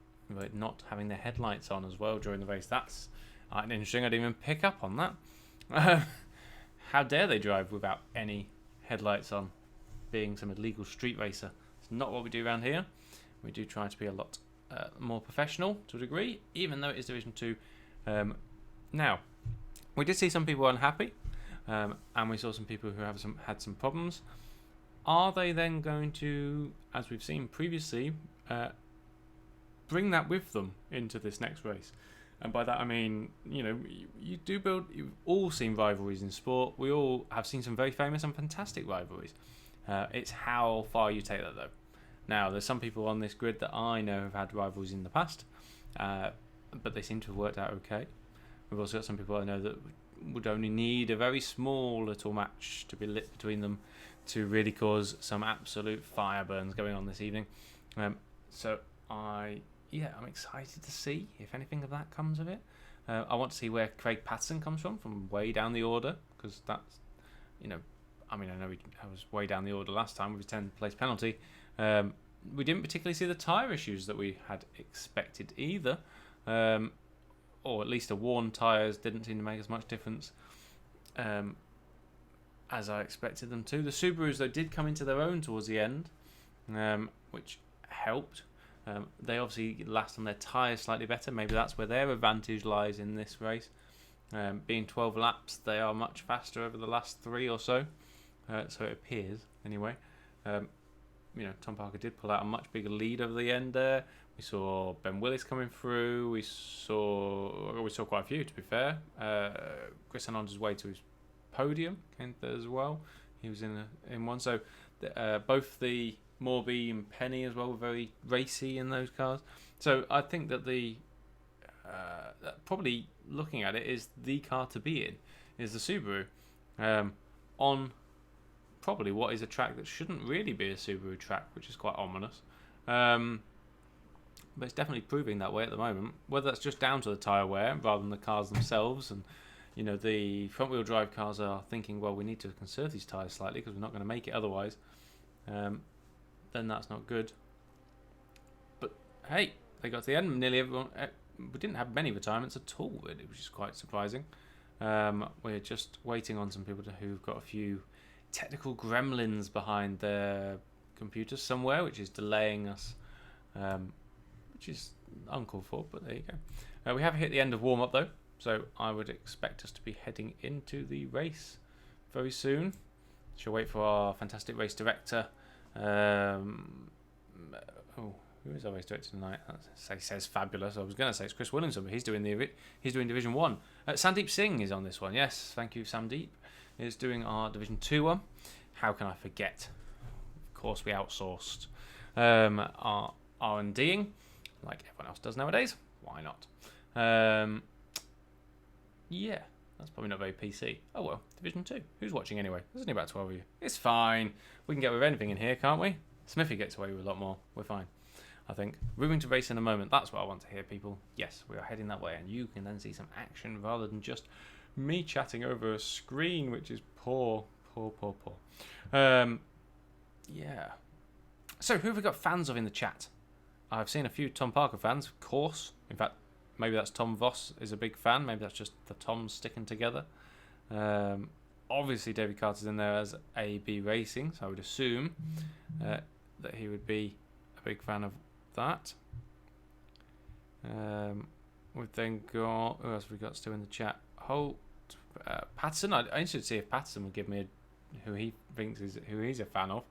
not having their headlights on as well during the race. That's interesting. I didn't even pick up on that. How dare they drive without any headlights on, being some illegal street racer. It's not what we do around here. We do try to be a lot more professional to a degree, even though it is Division 2. Now, we did see some people unhappy, and we saw some people who had some problems. Are they then going to, as we've seen previously, bring that with them into this next race? And by that I mean, you've all seen rivalries in sport. We all have seen some very famous and fantastic rivalries. It's how far you take that though. Now, there's some people on this grid that I know have had rivalries in the past, but they seem to have worked out okay. We've also got some people I know that would only need a very small little match to be lit between them to really cause some absolute fire burns going on this evening. So I'm excited to see if anything of that comes of it. I want to see where Craig Patterson comes from way down the order, because that's, I know I was way down the order last time with his 10th place penalty. We didn't particularly see the tyre issues that we had expected either, or at least the worn tyres didn't seem to make as much difference as I expected them to. The Subarus though did come into their own towards the end, which helped. They obviously last on their tyres slightly better. Maybe that's where their advantage lies in this race. Being 12 laps, they are much faster over the last 3 or so. So it appears, anyway. Tom Parker did pull out a much bigger lead over the end there. We saw Ben Willis coming through. We saw quite a few, to be fair. Chris on his way to his podium came there as well. He was in one. So both the Morby and Penny as well were very racy in those cars. So I think that probably looking at it is the car to be in is the Subaru on probably what is a track that shouldn't really be a Subaru track, which is quite ominous. But it's definitely proving that way at the moment. Whether that's just down to the tyre wear rather than the cars themselves, and the front wheel drive cars are thinking, well, we need to conserve these tyres slightly because we're not going to make it otherwise. Then that's not good. But hey, they got to the end. Nearly everyone. We didn't have many retirements at all, really, which is quite surprising. We're just waiting on some people who've got a few technical gremlins behind their computers somewhere, which is delaying us, which is uncalled for, but there you go. We have hit the end of warm-up though, so I would expect us to be heading into the race very soon. Shall wait for our fantastic race director. Who is our race director tonight? That says fabulous. I was going to say it's Chris Williamson, but he's doing Division 1. Sandeep Singh is on this one. Yes, thank you, Sandeep. Is doing our Division 2 one. How can I forget? Of course, we outsourced our R&Ding, like everyone else does nowadays. Why not? Yeah, that's probably not very PC. Oh well, Division 2. Who's watching anyway? There's only about 12 of you. It's fine. We can get away with anything in here, can't we? Smithy gets away with a lot more. We're fine, I think. Moving to race in a moment. That's what I want to hear, people. Yes, we are heading that way, and you can then see some action rather than just me chatting over a screen, which is poor. Yeah. So, who have we got fans of in the chat? I've seen a few Tom Parker fans, of course. In fact, maybe that's Tom Voss is a big fan. Maybe that's just the Toms sticking together. Obviously, David Carter's in there as AB Racing, so I would assume that he would be a big fan of that. We've then got... Who else have we got still in the chat? Holt, Patterson. I'm interested to see if Patterson would give me who he thinks is who he's a fan of.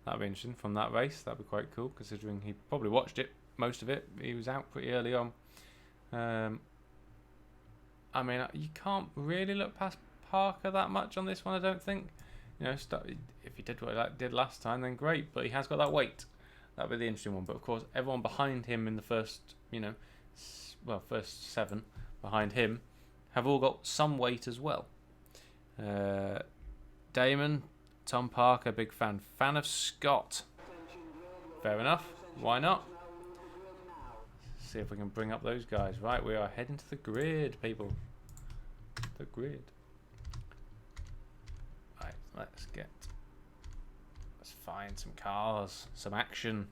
That'd be interesting from that race. That'd be quite cool, considering he probably watched it, most of it. He was out pretty early on. I mean, you can't really look past Parker that much on this one, I don't think. You know, if he did what he did last time, then great. But he has got that weight. That'd be the interesting one. But of course, everyone behind him in the first, first 7 behind him have all got some weight as well. Damon, Tom Parker, big fan. Fan of Scott. Fair enough. Why not? See if we can bring up those guys. Right, we are heading to the grid, people. The grid. Right, let's find some cars, some action.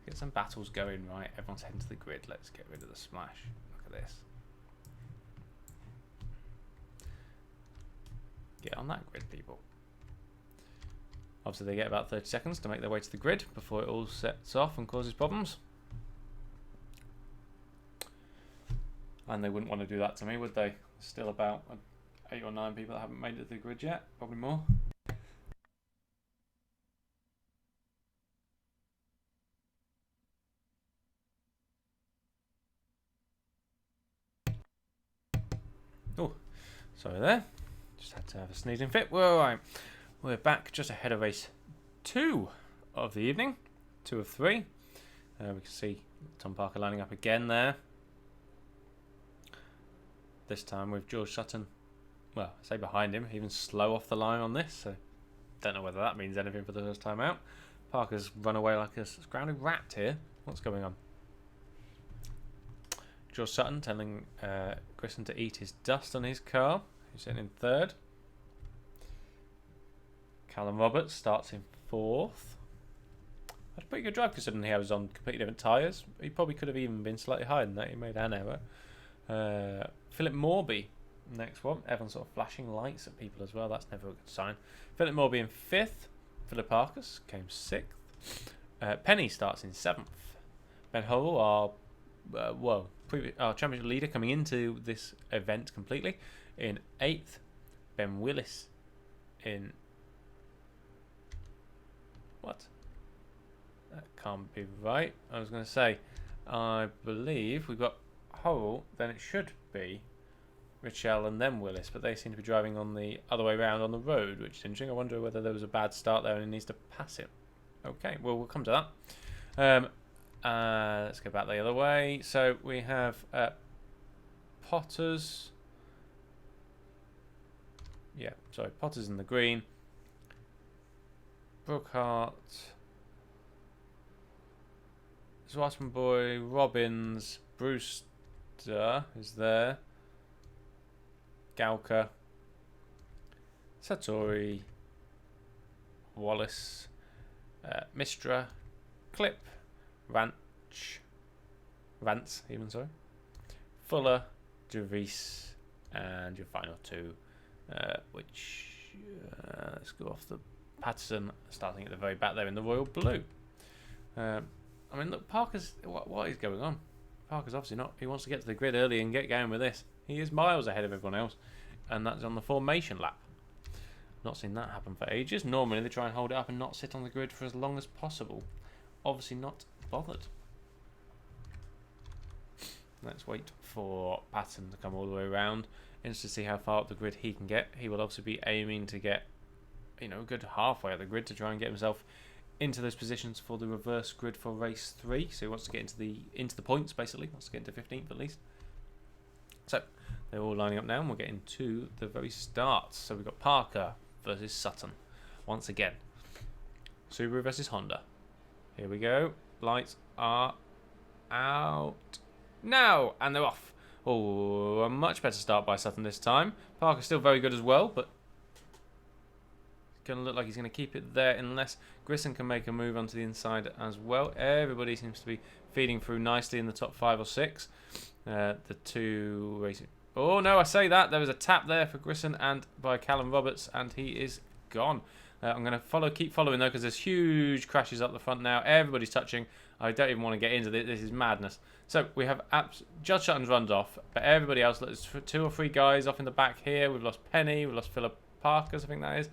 Get some battles going. Right, everyone's heading to the grid. Let's get rid of the splash. Look at this. Get on that grid, people. Obviously, they get about 30 seconds to make their way to the grid before it all sets off and causes problems. And they wouldn't want to do that to me, would they? Still about 8 or 9 people that haven't made it to the grid yet. Probably more. Oh, sorry there. Just had to have a sneezing fit. Whoa, right. We're back just ahead of race 2 of the evening. 2 of 3. We can see Tom Parker lining up again there. This time with George Sutton, well, I say behind him, even slow off the line on this, so don't know whether that means anything for the first time out. Parker's run away like a scrounging rat here. What's going on? George Sutton telling Grissom to eat his dust on his car. He's sitting in 3rd. Callum Roberts starts in 4th. That's a pretty good drive considering he was on completely different tyres. He probably could have even been slightly higher than that. He made an error. Philip Morby, next one. Everyone's sort of flashing lights at people as well. That's never a good sign. Philip Morby in 5th. Philip Arcus came 6th. Penny starts in 7th. Ben Howell, our championship leader coming into this event completely, in 8th. Ben Willis in... What? That can't be right. I was going to say, I believe we've got Howell, then it should be Richel and then Willis, but they seem to be driving on the other way around on the road, which is interesting. I wonder whether there was a bad start there and he needs to pass it. Okay, well, we'll come to that. Let's go back the other way. So we have Potters. Yeah, sorry, Potters in the green. Brookhart. Swartzman Boy, Robbins, Brewster is there. Gauka, Satori, Wallace, Mistra, Clip, Vance, even sorry, Fuller, Gervais, and your final 2, which let's go off the Patterson, starting at the very back there in the royal blue. I mean, look, Parker's what is going on? Parker's obviously not. He wants to get to the grid early and get going with this. He is miles ahead of everyone else, and that's on the formation lap. Not seen that happen for ages. Normally they try and hold it up and not sit on the grid for as long as possible. Obviously not bothered. Let's wait for Patton to come all the way around. Interested to see how far up the grid he can get. He will obviously be aiming to get, a good halfway up the grid to try and get himself into those positions for the reverse grid for race 3. So he wants to get into the points, basically. Wants to get into 15th at least. So they're all lining up now, and we're getting to the very start. So we've got Parker versus Sutton once again. Subaru versus Honda. Here we go. Lights are out now, and they're off. Oh, a much better start by Sutton this time. Parker's still very good as well, but going to look like he's going to keep it there unless Grissom can make a move onto the inside as well. Everybody seems to be feeding through nicely in the top 5 or 6. The two racing... Oh, no, I say that. There was a tap there for Grissom and by Callum Roberts, and he is gone. I'm going to keep following, though, because there's huge crashes up the front now. Everybody's touching. I don't even want to get into this. This is madness. So we have Judge Sutton's runs off, but everybody else, there's 2 or 3 guys off in the back here. We've lost Penny. We've lost Philip Parkers, I think that is.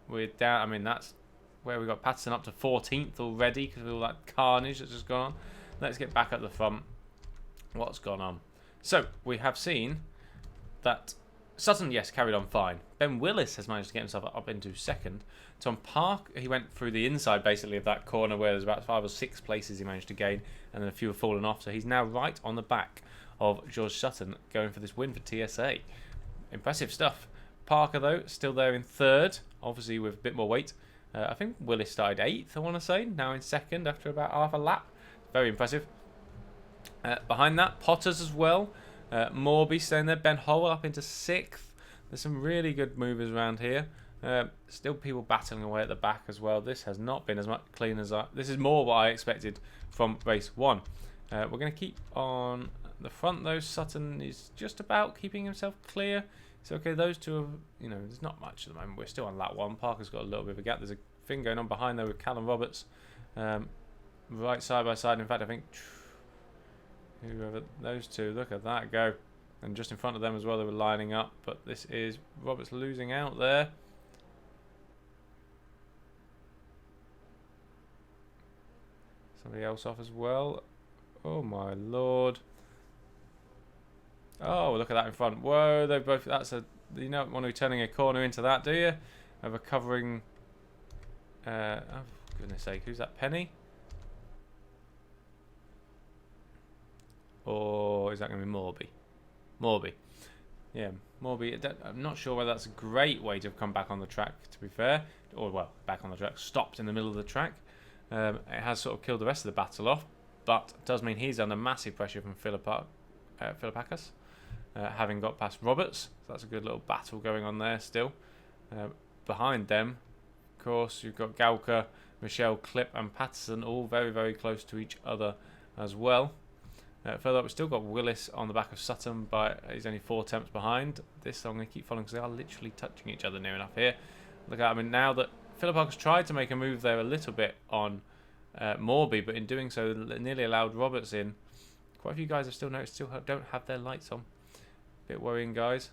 We're down. I mean, that's where we got Patterson up to 14th already because of all that carnage that's just gone on. Let's get back at the front. What's gone on? So we have seen that Sutton, yes, carried on fine. Ben Willis has managed to get himself up into 2nd. Tom Park, he went through the inside basically of that corner where there's about 5 or 6 places he managed to gain, and then a few have fallen off. So he's now right on the back of George Sutton, going for this win for TSA. Impressive stuff. Parker, though, still there in 3rd, obviously with a bit more weight. I think Willis started 8th, I want to say, now in 2nd after about half a lap. Very impressive. Behind that, Potters as well. Morby staying there. Ben Howell up into 6th. There's some really good movers around here. Still people battling away at the back as well. This has not been as much clean as this is more what I expected from race 1. We're going to keep on the front though. Sutton is just about keeping himself clear. It's okay. Those two are, there's not much at the moment. We're still on lap 1. Parker's got a little bit of a gap. There's a thing going on behind there with Callum Roberts. Right side by side. In fact, I think whoever those two, look at that go. And just in front of them as well, they were lining up. But this is Roberts losing out there. Somebody else off as well. Oh my lord. Oh, look at that in front. Whoa, they both. That's a. You don't want to be turning a corner into that, do you? Of a covering. Oh, goodness sake, who's that? Penny? Or is that going to be Morby? Morby. Yeah, Morby. I'm not sure whether that's a great way to have come back on the track, to be fair. Or, well, back on the track. Stopped in the middle of the track. It has sort of killed the rest of the battle off. But it does mean he's under massive pressure from Philippakis. Having got past Roberts. So that's a good little battle going on there still. Behind them, of course, you've got Gauker, Michelle, Clip and Patterson all very, very close to each other as well. Further up, we've still got Willis on the back of Sutton, but he's only 4 attempts behind. This I'm going to keep following because they are literally touching each other near enough here. Look at, now that Philippakis tried to make a move there a little bit on Morby, but in doing so, nearly allowed Roberts in. Quite a few guys I've still noticed don't have their lights on. Bit worrying, guys.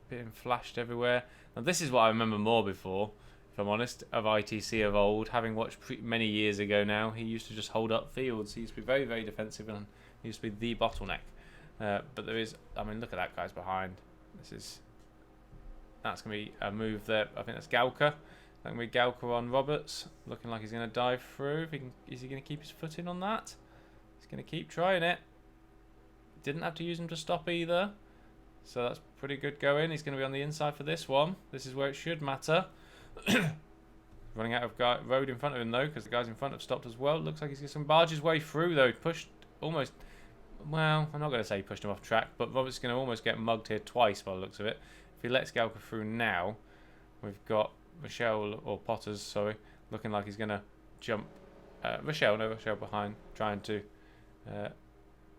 Being flashed everywhere. Now, this is what I remember more before, if I'm honest, of ITC of old. Having watched many years ago now, he used to just hold up fields. He used to be very, very defensive and he used to be the bottleneck. But there is, look at that guy's behind. That's going to be a move there. I think that's Gauker. That's going to be Gauker on Roberts. Looking like he's going to dive through. Is he going to keep his foot in on that? He's going to keep trying it. Didn't have to use him to stop either. So that's pretty good going. He's going to be on the inside for this one. This is where it should matter. Running out of road in front of him though, because the guys in front have stopped as well. Looks like he's got some barge his way through though. Pushed almost. Well, I'm not going to say he pushed him off track, but Robert's going to almost get mugged here twice by the looks of it. If he lets Gauker through now, we've got Michelle, or Potters, sorry, looking like he's going to jump. Michelle behind, trying to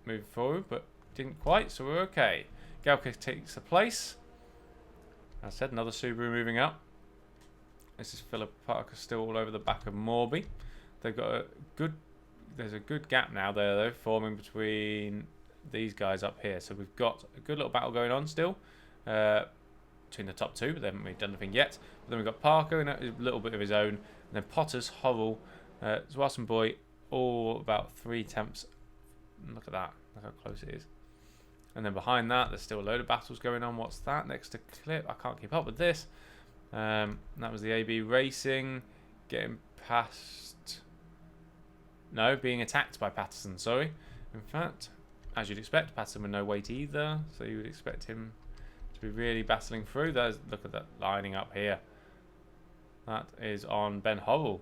move forward, but didn't quite, so we're okay. Gauker takes the place. As I said, another Subaru moving up. This is Philip Parker still all over the back of Morby. They've got there's a good gap now there though, forming between these guys up here. So we've got a good little battle going on still between the top two, but they haven't really done anything yet. But then we've got Parker in a little bit of his own, and then Potters, Horrell, Zwasson Boy, all about 3 attempts. Look at that, look how close it is. And then behind that, there's still a load of battles going on. What's that next to Clip? I can't keep up with this. That was the AB Racing getting past. No, being attacked by Patterson. Sorry. In fact, as you'd expect, Patterson with no weight either, so you would expect him to be really battling through. Look at that lining up here. That is on Ben Horrell,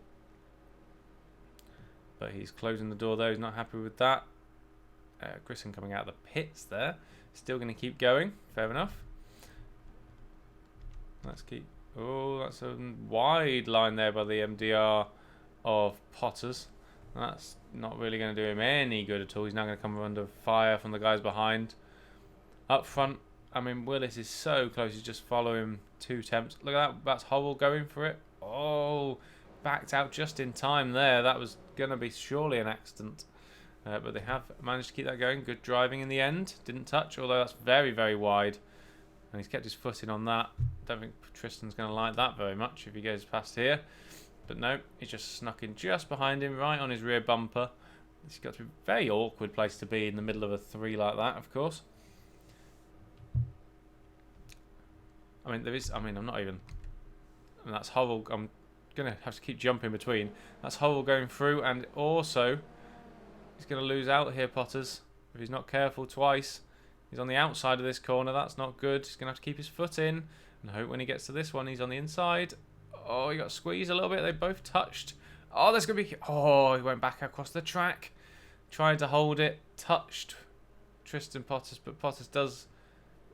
but he's closing the door though. He's not happy with that. Grissom coming out of the pits there. Still going to keep going. Fair enough. Let's keep Oh, that's a wide line there by the MDR of Potters. That's not really going to do him any good at all. He's now going to come under fire from the guys behind. Up front, I mean, Willis is so close. He's just following 2 temps. Look at that. That's Howell going for it. Oh, backed out just in time there. That was going to be surely an accident. But they have managed to keep that going. Good driving in the end. Didn't touch, although that's very, very wide. And he's kept his foot in on that. Don't think Tristan's going to like that very much if he goes past here. But no, he's just snuck in just behind him, right on his rear bumper. It's got to be a very awkward place to be in the middle of a 3 like that, of course. I mean, I'm not even... And that's Howell. I'm going to have to keep jumping between. That's Howell going through, and also he's going to lose out here, Potters, if he's not careful twice. He's on the outside of this corner. That's not good. He's going to have to keep his foot in and hope when he gets to this one, he's on the inside. Oh, he got squeezed a little bit. They both touched. Oh, there's going to be... Oh, he went back across the track. Tried to hold it. Touched Tristan Potters, but Potters does...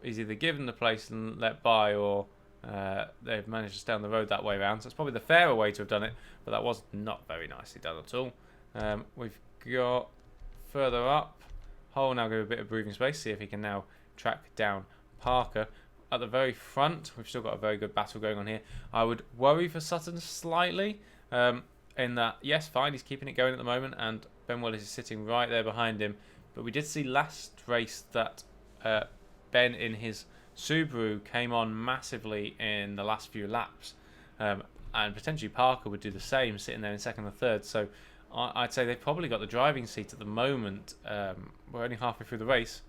He's either given the place and let by, or they've managed to stay on the road that way around. So it's probably the fairer way to have done it, but that was not very nicely done at all. We've got further up. Hull now give a bit of breathing space, see if he can now track down Parker. At the very front, we've still got a very good battle going on here. I would worry for Sutton slightly, in that, yes, fine, he's keeping it going at the moment, and Ben Willis is sitting right there behind him. But we did see last race that Ben in his Subaru came on massively in the last few laps, and potentially Parker would do the same, sitting there in second or third. So I'd say they've probably got the driving seat at the moment. We're only halfway through the race,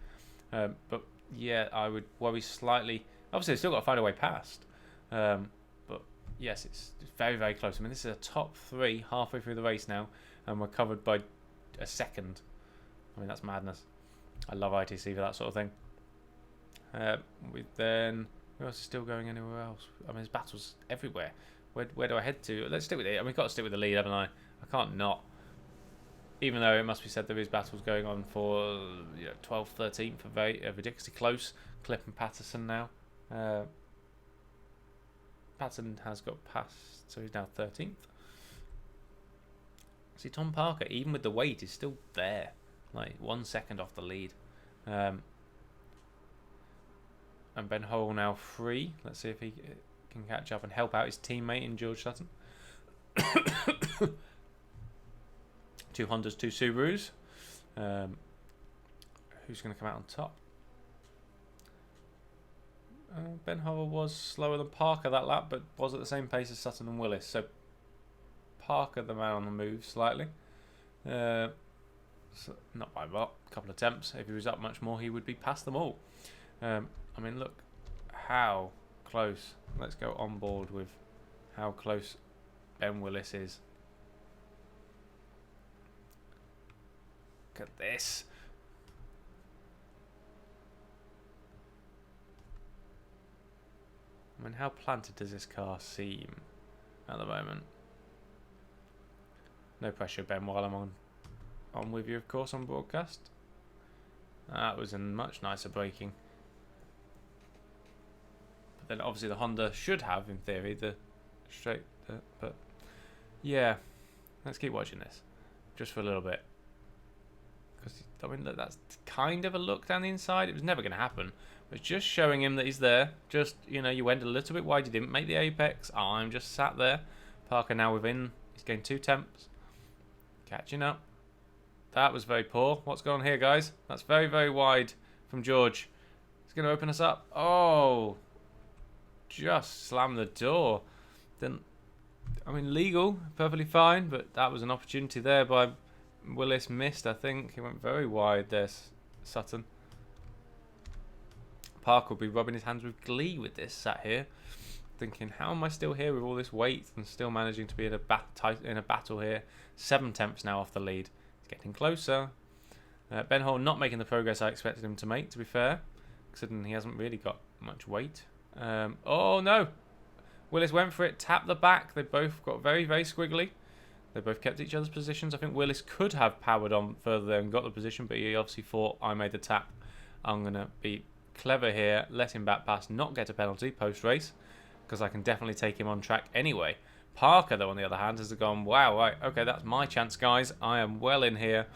but yeah, I would worry slightly. Obviously, they've still got to find a way past, but yes, it's very, very close. I mean, this is a top 3 halfway through the race now, and we're covered by a second. I mean, that's madness. I love ITC for that sort of thing. Who else is still going anywhere else? I mean, there's battles everywhere. Where do I head to? Let's stick with it. I mean, we've got to stick with the lead, haven't I? I can't not. Even though it must be said there is battles going on for 12th, 13th, for very ridiculously close. Clip and Patterson now. Patterson has got past, so he's now 13th. See, Tom Parker, even with the weight, is still there, like 1 second off the lead. And Ben Hole now 3. Let's see if he can catch up and help out his teammate in George Sutton. 2 Hondas, 2 Subarus. Who's going to come out on top? Ben Howell was slower than Parker that lap, but was at the same pace as Sutton and Willis. So Parker, the man on the move slightly. So not by a lot, a couple of attempts. If he was up much more, he would be past them all. I mean, look how close. Let's go on board with how close Ben Willis is. Look at this. I mean, how planted does this car seem at the moment? No pressure, Ben, while I'm on with you, of course, on broadcast. That was a much nicer braking. But then, obviously, the Honda should have, in theory, the straight... but, yeah, let's keep watching this. Just for a little bit. Because, I mean, that's kind of a look down the inside. It was never going to happen. But it's just showing him that he's there. Just, you went a little bit wide. You didn't make the apex. I'm just sat there. Parker now within. He's getting 2 temps. Catching up. That was very poor. What's going on here, guys? That's very, very wide from George. He's going to open us up. Oh. Just slammed the door. Didn't... I mean, legal. Perfectly fine. But that was an opportunity there by Willis. Missed, I think. He went very wide there, Sutton. Parker will be rubbing his hands with glee with this, sat here, thinking, how am I still here with all this weight and still managing to be in a battle here? 7 temps now off the lead. He's getting closer. Ben Hall not making the progress I expected him to make, to be fair, considering he hasn't really got much weight. Oh, no. Willis went for it, tapped the back. They both got very, very squiggly. They both kept each other's positions. I think Willis could have powered on further there and got the position, but he obviously thought, I made the tap. I'm going to be clever here, let him back pass, not get a penalty post-race. because I can definitely take him on track anyway. Parker, though, on the other hand, has gone, wow, right, okay, that's my chance, guys. I am well in here.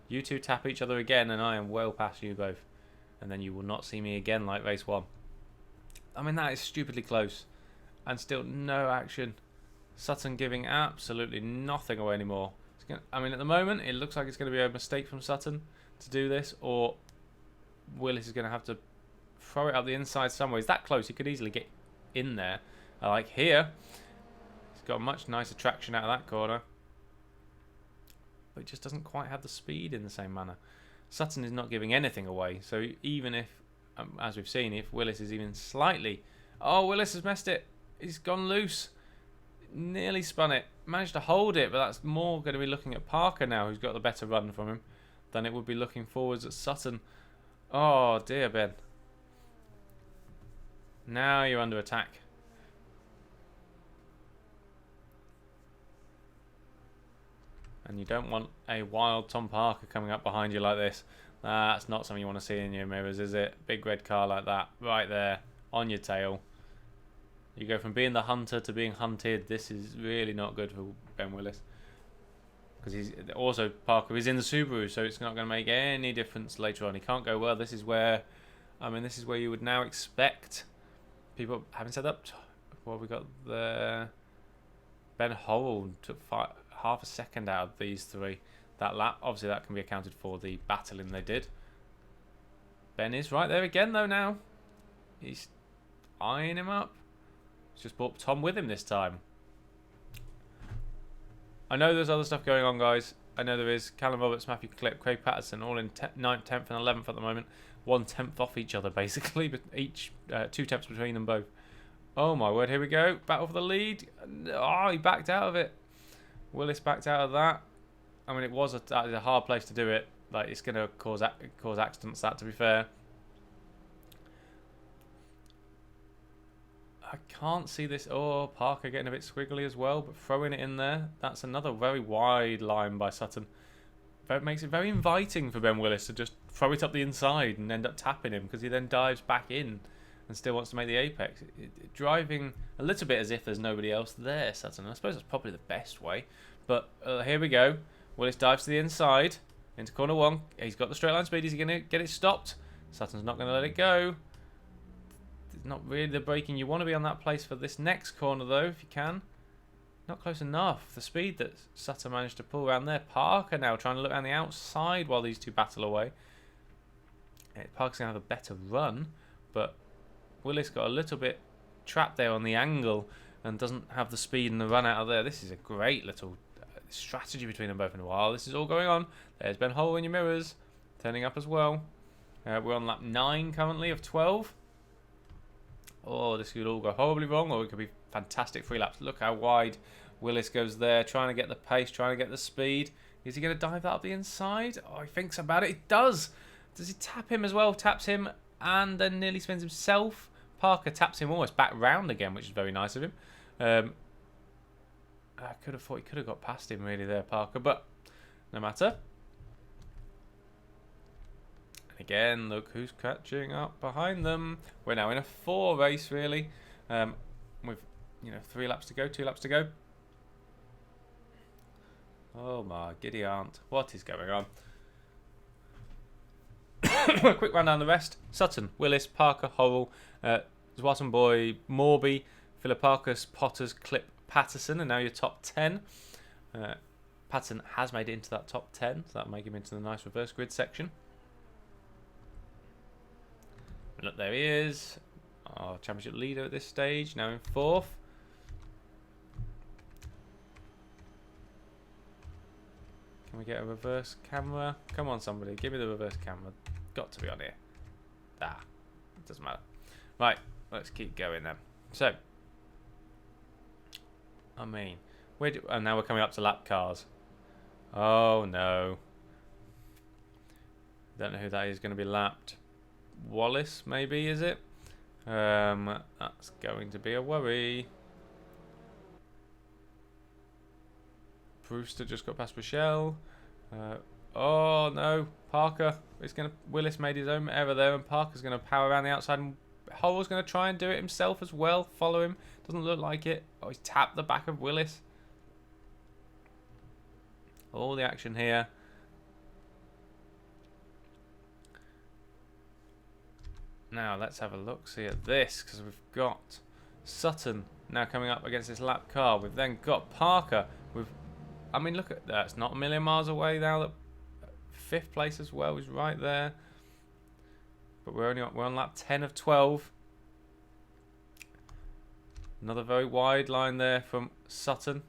You two tap each other again, and I am well past you both. And then you will not see me again like race 1. I mean, that is stupidly close. And still no action. Sutton giving absolutely nothing away anymore. I mean, at the moment, it looks like it's going to be a mistake from Sutton to do this, or Willis is going to have to throw it up the inside somewhere. He's that close, he could easily get in there. I like here. He's got a much nicer traction out of that corner. But it just doesn't quite have the speed in the same manner. Sutton is not giving anything away, so even if, as we've seen, if Willis is even slightly... Oh, Willis has messed it. He's gone loose. Nearly spun it. Managed to hold it, but that's more going to be looking at Parker now, who's got the better run from him, than it would be looking forwards at Sutton. Oh, dear, Ben. Now you're under attack. And you don't want a wild Tom Parker coming up behind you like this. That's not something you want to see in your mirrors, is it? Big red car like that, right there, on your tail. You go from being the hunter to being hunted. This is really not good for Ben Willis. Because he's also, Parker is in the Subaru, so it's not going to make any difference later on. He can't go, well, this is where, I mean, this is where you would now expect people, having said that, well, we got the Ben Howell took half a second out of these three that lap. Obviously that can be accounted for the battling they did. Ben is right there again though now. He's eyeing him up. He's just brought Tom with him this time. I know there's other stuff going on, guys. I know there is. Callum Roberts, Matthew Clip, Craig Patterson all in 9th, 10th and 11th at the moment. 1/10 off each other basically, but each 2 tenths between them both. Oh my word, here we go. Battle for the lead. Oh, he backed out of it. Willis backed out of that. I mean, it was a hard place to do it. Like, it's going to cause accidents, that, to be fair. I can't see this. Oh, Parker getting a bit squiggly as well, but throwing it in there. That's another very wide line by Sutton. That makes it very inviting for Ben Willis to just throw it up the inside and end up tapping him, because he then dives back in and still wants to make the apex. Driving a little bit as if there's nobody else there, Sutton. I suppose that's probably the best way. But here we go. Willis dives to the inside into corner 1. He's got the straight line speed. Is he going to get it stopped? Sutton's not going to let it go. It's not really the braking you want to be on that place for this next corner, though, if you can. Not close enough. The speed that Sutton managed to pull around there. Parker now trying to look around the outside while these two battle away. Parker's going to have a better run, but Willis got a little bit trapped there on the angle and doesn't have the speed and the run out of there. This is a great little strategy between them both. And while this is all going on, there's Ben Hole in your mirrors, turning up as well. We're on lap 9 currently of 12. Oh, this could all go horribly wrong, or it could be fantastic 3 laps. Look how wide Willis goes there, trying to get the pace, trying to get the speed. Is he going to dive that up the inside? Oh, he thinks about it. He does. Does he tap him as well? Taps him and then nearly spins himself. Parker taps him almost back round again, which is very nice of him. I could have thought he could have got past him really there, Parker, but no matter. And again, look who's catching up behind them. We're now in a 4 race really, with 3 laps to go, 2 laps to go. Oh my giddy aunt, what is going on? Quick run down the rest. Sutton, Willis, Parker, Horrell, Zwatton Boy, Morby, Philipparkis, Potters, Clip, Patterson, and now your top 10. Patterson has made it into that top 10, so that'll make him into the nice reverse grid section. And look, there he is, our championship leader at this stage, now in 4th. Can we get a reverse camera? Come on, somebody, give me the reverse camera. Got to be on here. It doesn't matter. Right, let's keep going then. So, I mean, and now we're coming up to lap cars. Oh no. Don't know who that is going to be lapped. Wallace, maybe, is it? That's going to be a worry. Brewster just got past Michelle. Oh no, Parker is going to. Willis made his own error there, and Parker's going to power around the outside and Horrell's going to try and do it himself as well. Follow him. Doesn't look like it. Oh, he's tapped the back of Willis. All the action here. Now let's have a look, see at this, because we've got Sutton now coming up against this lap car. We've then got Parker. I mean, look at that. It's not a million miles away now. That 5th place as well is right there. But we're on lap 10 of 12. Another very wide line there from Sutton.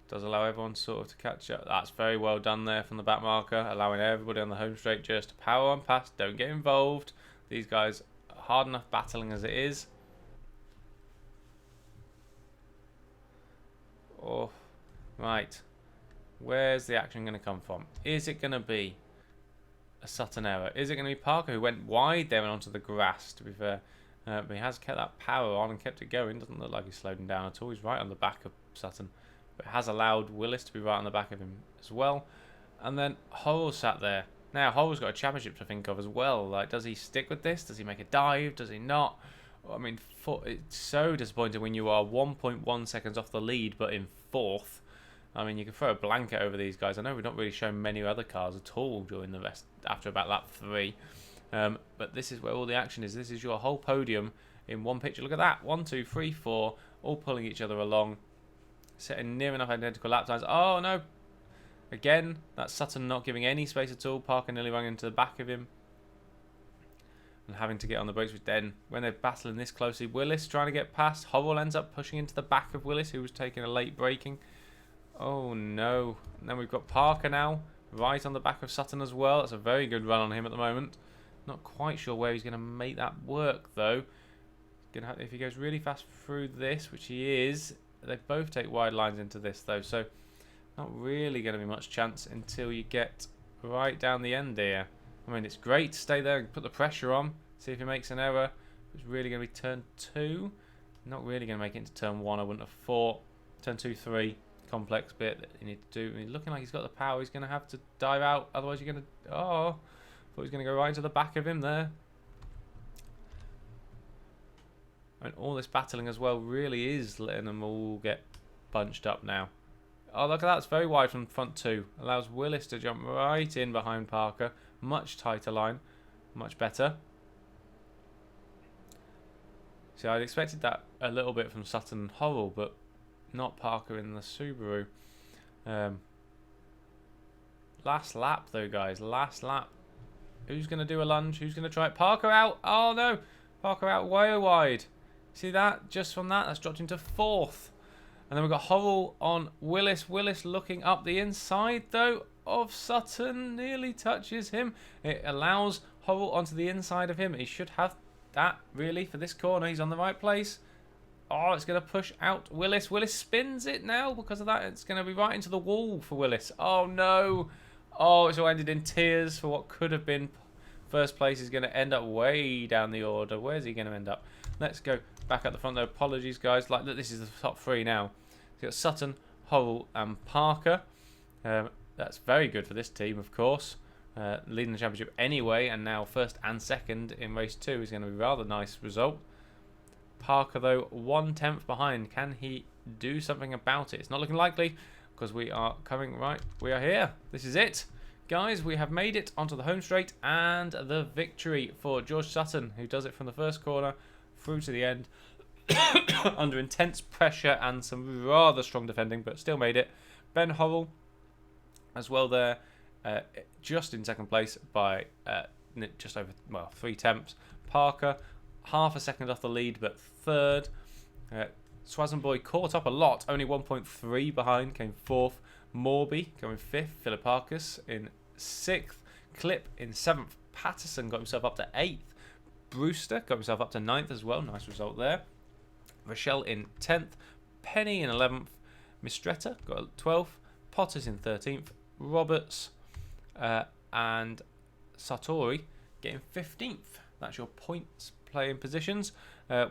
Does allow everyone sort of to catch up. That's very well done there from the back marker, allowing everybody on the home straight just to power on past. Don't get involved. These guys are hard enough battling as it is. Oh, right. Where's the action going to come from? Is it going to be a Sutton error? Is it going to be Parker who went wide there and onto the grass, to be fair? But he has kept that power on and kept it going. Doesn't look like he's slowed him down at all. He's right on the back of Sutton. But it has allowed Willis to be right on the back of him as well. And then Horrell sat there. Now, Horrell's got a championship to think of as well. Like, does he stick with this? Does he make a dive? Does he not? I mean, it's so disappointing when you are 1.1 seconds off the lead, but in 4th. I mean, you can throw a blanket over these guys. I know we've not really shown many other cars at all during the rest, after about lap 3. But this is where all the action is. This is your whole podium in one picture. Look at that. 1, 2, 3, 4, all pulling each other along. Setting near enough identical lap times. Oh, no. Again, that's Sutton not giving any space at all. Parker nearly running into the back of him. And having to get on the brakes, which then, when they're battling this closely, Willis trying to get past. Horrell ends up pushing into the back of Willis, who was taking a late braking. Oh, no. And then we've got Parker now, right on the back of Sutton as well. That's a very good run on him at the moment. Not quite sure where he's going to make that work, though. If he goes really fast through this, which he is, they both take wide lines into this, though. So, not really going to be much chance until you get right down the end here. I mean, it's great to stay there and put the pressure on, see if he makes an error. It's really going to be turn 2. Not really going to make it into turn 1, I wouldn't have thought. Turn 2, 3, complex bit that you need to do. I mean, looking like he's got the power, he's going to have to dive out. Otherwise, you're going to... Oh, thought he was going to go right into the back of him there. And all this battling as well really is letting them all get bunched up now. Oh, look at that. It's very wide from front 2. Allows Willis to jump right in behind Parker. Much tighter line. Much better. See, I'd expected that a little bit from Sutton and Horrell, but not Parker in the Subaru. Last lap, though, guys. Last lap. Who's going to do a lunge? Who's going to try it? Parker out. Oh, no. Parker out way wide. See that? Just from that, that's dropped into 4th. And then we've got Horrell on Willis. Willis looking up the inside, though, of Sutton. Nearly touches him. It allows Horrell onto the inside of him. He should have that, really, for this corner. He's on the right place. Oh, it's going to push out Willis. Willis spins it now because of that. It's going to be right into the wall for Willis. Oh, no. Oh, it's all ended in tears for what could have been first place. Is going to end up way down the order. Where's he going to end up? Let's go back at the front, though. Apologies, guys. Like, this is the top 3 now. So you've got Sutton, Horrell, and Parker. That's very good for this team, of course. Leading the championship anyway, and now first and second in race 2 is going to be a rather nice result. Parker, though, 1/10 behind. Can he do something about it? It's not looking likely because we are coming right. We are here. This is it. Guys, we have made it onto the home straight and the victory for George Sutton, who does it from the first corner through to the end under intense pressure and some rather strong defending, but still made it. Ben Horrell as well there, just in second place by just over 3 tenths. Parker half a second off the lead, but third. Swazzenboy caught up a lot, only 1.3 behind, came 4th. Morby going 5th. Philipparkis in 6th. Clip in 7th. Patterson got himself up to 8th. Brewster got himself up to 9th as well. Nice result there. Rochelle in 10th. Penny in 11th. Mistretta got 12th. Potters in 13th. Roberts and Sartori getting 15th. That's your points playing positions.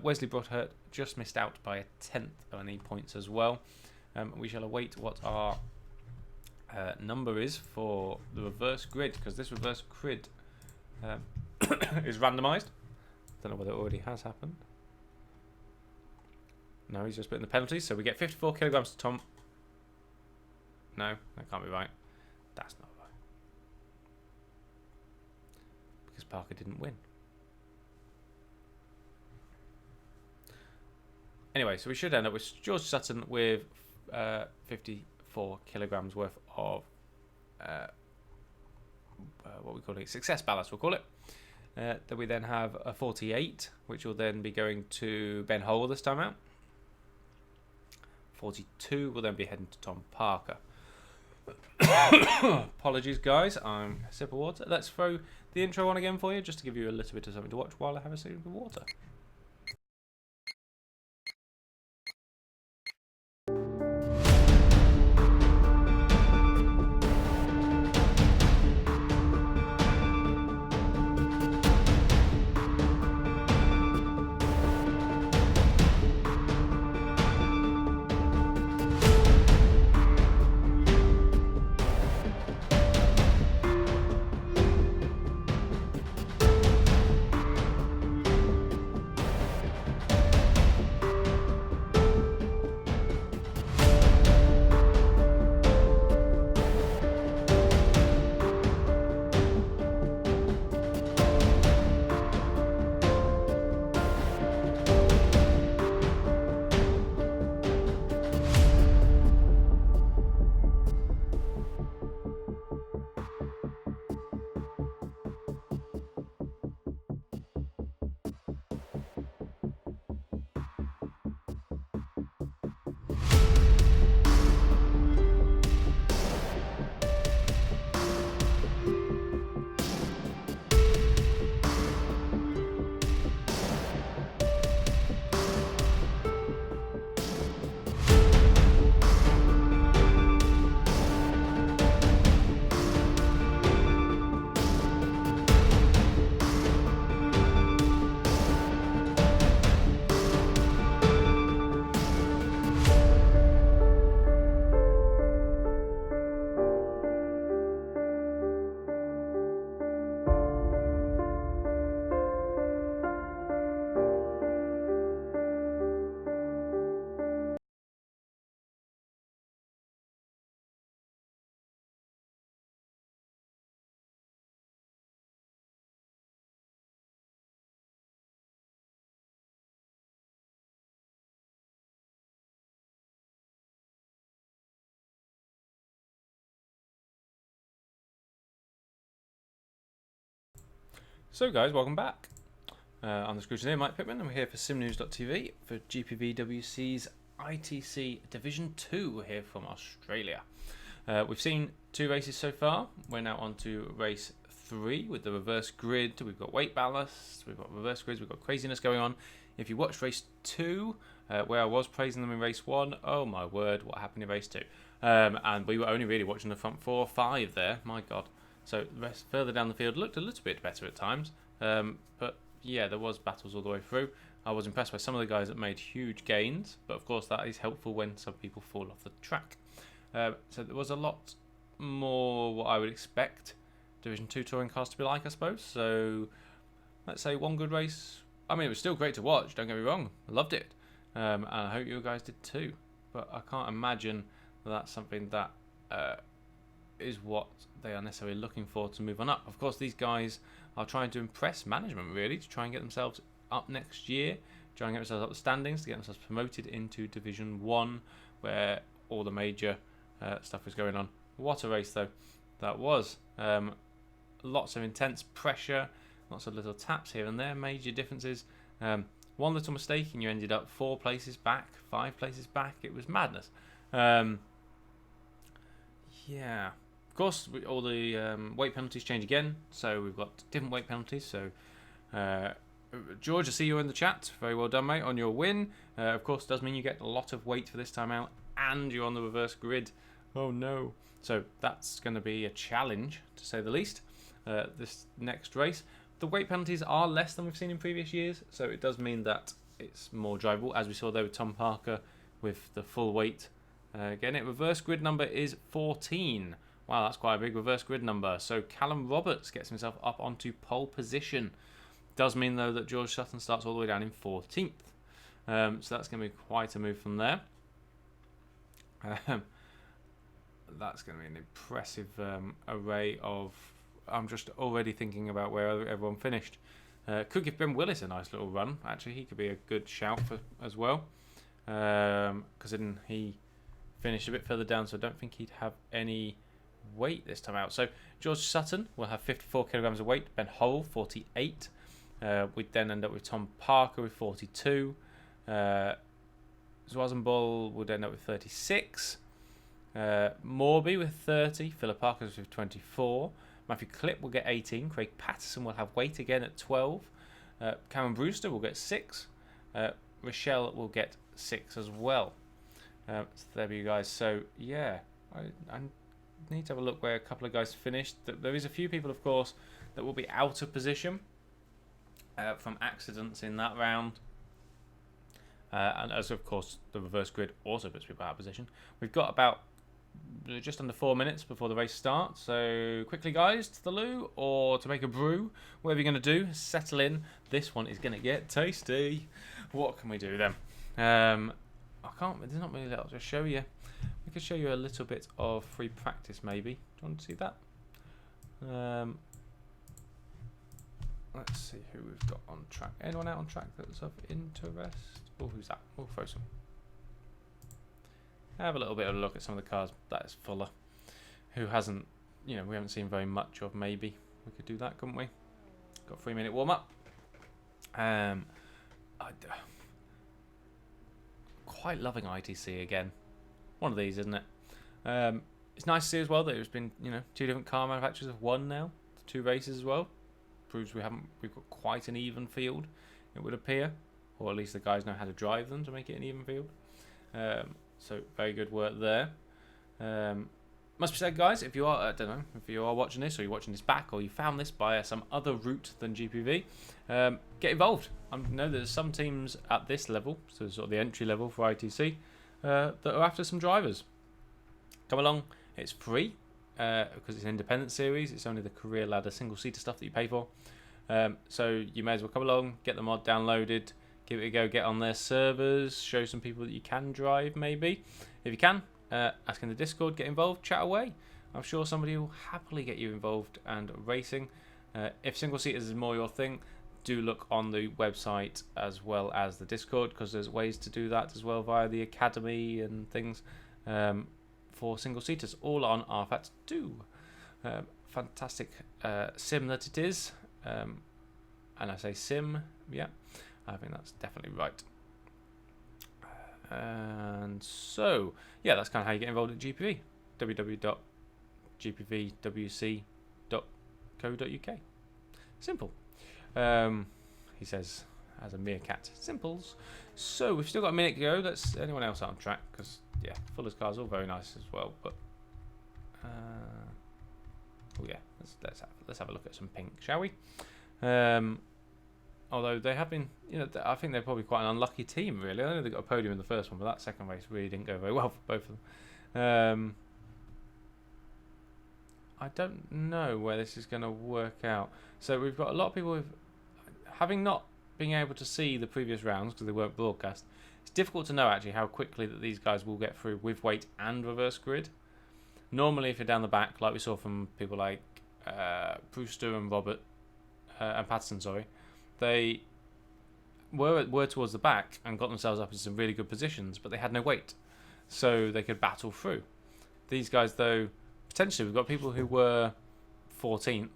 Wesley Broadhurt just missed out by a 10th of any points as well. We shall await what our number is for the reverse grid, because this reverse grid is randomised. Don't know whether it already has happened. No, he's just putting the penalties. So we get 54 kilograms to Tom. No, that can't be right. That's not right. Because Parker didn't win. Anyway, so we should end up with George Sutton with 54 kilograms worth of what we call it, success ballast, we'll call it. Then we then have a 48, which will then be going to Ben Hole this time out. 42 will then be heading to Tom Parker. Apologies, guys. I'm a sip of water. Let's throw the intro on again for you, just to give you a little bit of something to watch while I have a sip of water. So guys, welcome back. On the screen today, Mike Pitman, and we're here for simnews.tv for GPVWC's ITC Division 2. We're here from Australia. We've seen 2 races so far. We're now on to race 3 with the reverse grid. We've got weight ballast, we've got reverse grids, we've got craziness going on. If you watched race 2, where I was praising them in race 1, oh my word, what happened in race 2? And we were only really watching the front 4 or 5 there, my god. So the rest further down the field looked a little bit better at times, but yeah, there was battles all the way through. I was impressed by some of the guys that made huge gains, but of course that is helpful when some people fall off the track. So there was a lot more what I would expect Division 2 touring cars to be like, I suppose. So let's say one good race. I mean, it was still great to watch, don't get me wrong, I loved it, and I hope you guys did too, but I can't imagine that's something that is what they are necessarily looking for to move on up. Of course, these guys are trying to impress management, really, to try and get themselves up next year, try and get themselves up the standings, to get themselves promoted into Division 1, where all the major stuff is going on. What a race, though, that was. Lots of intense pressure, lots of little taps here and there, major differences. One little mistake and you ended up 4 places back, 5 places back. It was madness. Yeah. Of course, all the weight penalties change again, so we've got different weight penalties. So, George, I see you in the chat. Very well done, mate, on your win. Of course, it does mean you get a lot of weight for this time out, and you're on the reverse grid. Oh no! So that's going to be a challenge, to say the least. This next race, the weight penalties are less than we've seen in previous years, so it does mean that it's more drivable, as we saw there with Tom Parker with the full weight. Again, reverse grid number is 14 Wow, that's quite a big reverse grid number. So Callum Roberts gets himself up onto pole position. Does mean, though, that George Sutton starts all the way down in 14th. So that's going to be quite a move from there. That's going to be an impressive array of... I'm just already thinking about where everyone finished. Could give Ben Willis a nice little run. Actually, he could be a good shout for as well. Because then he finished a bit further down, so I don't think he'd have any weight this time out. So George Sutton will have 54 kilograms of weight. Ben Hole, 48. We'd then end up with Tom Parker with 42. Zwazenbol would end up with 36. Morby with 30. Philip Parker's with 24. Matthew Clipp will get 18. Craig Patterson will have weight again at 12. Cameron Brewster will get 6. Rochelle will get 6 as well. So there you guys. So yeah, I need to have a look where a couple of guys finished. There is a few people, of course, that will be out of position from accidents in that round. And as of course the reverse grid also puts people out of position. We've got about just under 4 minutes before the race starts, so quickly guys, to the loo or to make a brew, whatever you're going to do, settle in. This one is going to get tasty. What can we do then? There's not really a lot to show you. We could show you a little bit of free practice maybe. Do you want to see that? Let's see who we've got on track. Anyone out on track that's of interest? Oh, who's that? Oh, throw some. Have a little bit of a look at some of the cars. That is Fuller, who hasn't, we haven't seen very much of. Maybe we could do that, couldn't we? Got a 3-minute warm up. Quite loving ITC again. One of these, isn't it? It's nice to see as well that it's been, 2 different car manufacturers have won now, 2 races as well. Proves we've got quite an even field, it would appear, or at least the guys know how to drive them to make it an even field. So very good work there. Must be said, guys, if you are, I don't know, if you are watching this or you're watching this back or you found this by some other route than GPV, get involved. I know there's some teams at this level, so sort of the entry level for ITC, that are after some drivers. Come along, it's free because it's an independent series. It's only the career ladder single-seater stuff that you pay for. So you may as well come along, get the mod downloaded, give it a go, get on their servers, show some people that you can drive maybe. If you can, ask in the Discord, get involved, chat away. I'm sure somebody will happily get you involved and racing. If single-seaters is more your thing, do look on the website as well as the Discord, because there's ways to do that as well via the Academy and things for single-seaters, all on Rfactor 2. Fantastic sim that it is. And I say sim, yeah. I think that's definitely right. And so, yeah, that's kind of how you get involved at GPV. www.gpvwc.co.uk. Simple. He says, as a meerkat. Simples. So, we've still got a minute to go. Let's anyone else out on track? Because, yeah, Fuller's car's all very nice as well. But, oh yeah, let's have a look at some pink, shall we? Although they have been, I think they're probably quite an unlucky team, really. I know they got a podium in the first one, but that second race really didn't go very well for both of them. I don't know where this is going to work out. So we've got a lot of people having not been able to see the previous rounds because they weren't broadcast. It's difficult to know actually how quickly that these guys will get through with weight and reverse grid. Normally, if you're down the back, like we saw from people like Brewster and Robert and Patterson, they were towards the back and got themselves up in some really good positions, but they had no weight, so they could battle through. These guys, though, potentially we've got people who were 14th.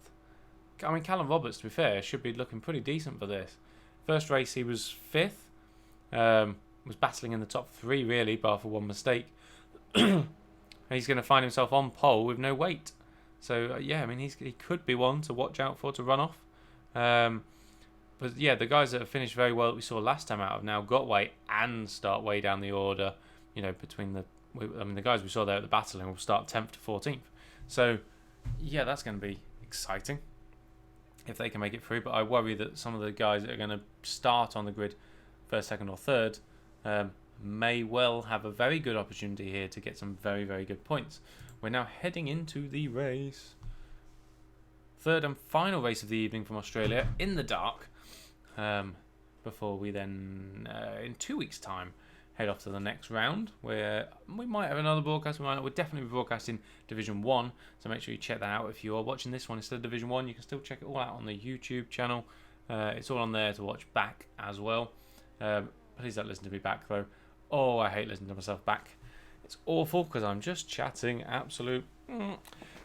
I mean, Callum Roberts, to be fair, should be looking pretty decent for this. First race he was 5th, was battling in the top 3 really, bar for one mistake. And he's going to find himself on pole with no weight. So yeah, I mean he could be one to watch out for, to run off. But yeah, the guys that have finished very well that we saw last time out have now got weight and start way down the order. Between the guys we saw there at the battling will start 10th to 14th. So yeah, that's going to be exciting if they can make it through. But I worry that some of the guys that are going to start on the grid first, second, or third may well have a very good opportunity here to get some very, very good points. We're now heading into the race. Third and final race of the evening from Australia in the dark. Before we then, in 2 weeks' time, head off to the next round, where we might have another broadcast. We might not. We'll definitely be broadcasting Division 1, so make sure you check that out. If you are watching this one instead of Division 1, you can still check it all out on the YouTube channel. It's all on there to watch back as well. Please don't listen to me back, though. Oh, I hate listening to myself back. It's awful, because I'm just chatting absolute...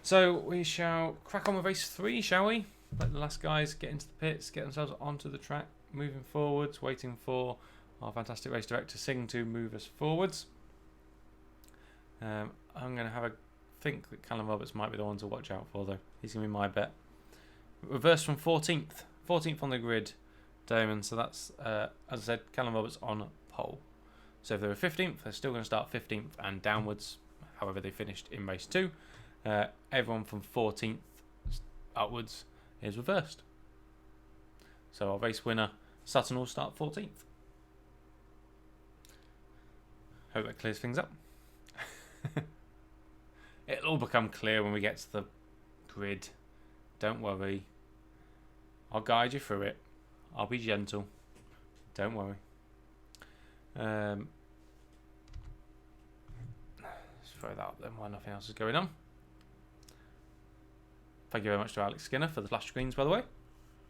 So, we shall crack on with race 3, shall we? Let the last guys get into the pits, get themselves onto the track, moving forwards, waiting for our fantastic race director Sing to move us forwards. I'm going to have a think that Callum Roberts might be the one to watch out for, though. He's going to be my bet. Reverse from 14th. 14th on the grid, Damon. So that's, as I said, Callum Roberts on pole. So if they were 15th, they're still going to start 15th and downwards, however they finished in race 2. Everyone from 14th upwards is reversed. So our race winner, Sutton, will start 14th. Hope that clears things up. It'll all become clear when we get to the grid. Don't worry. I'll guide you through it. I'll be gentle. Don't worry. Let's throw that up then while nothing else is going on. Thank you very much to Alex Skinner for the flash screens, by the way.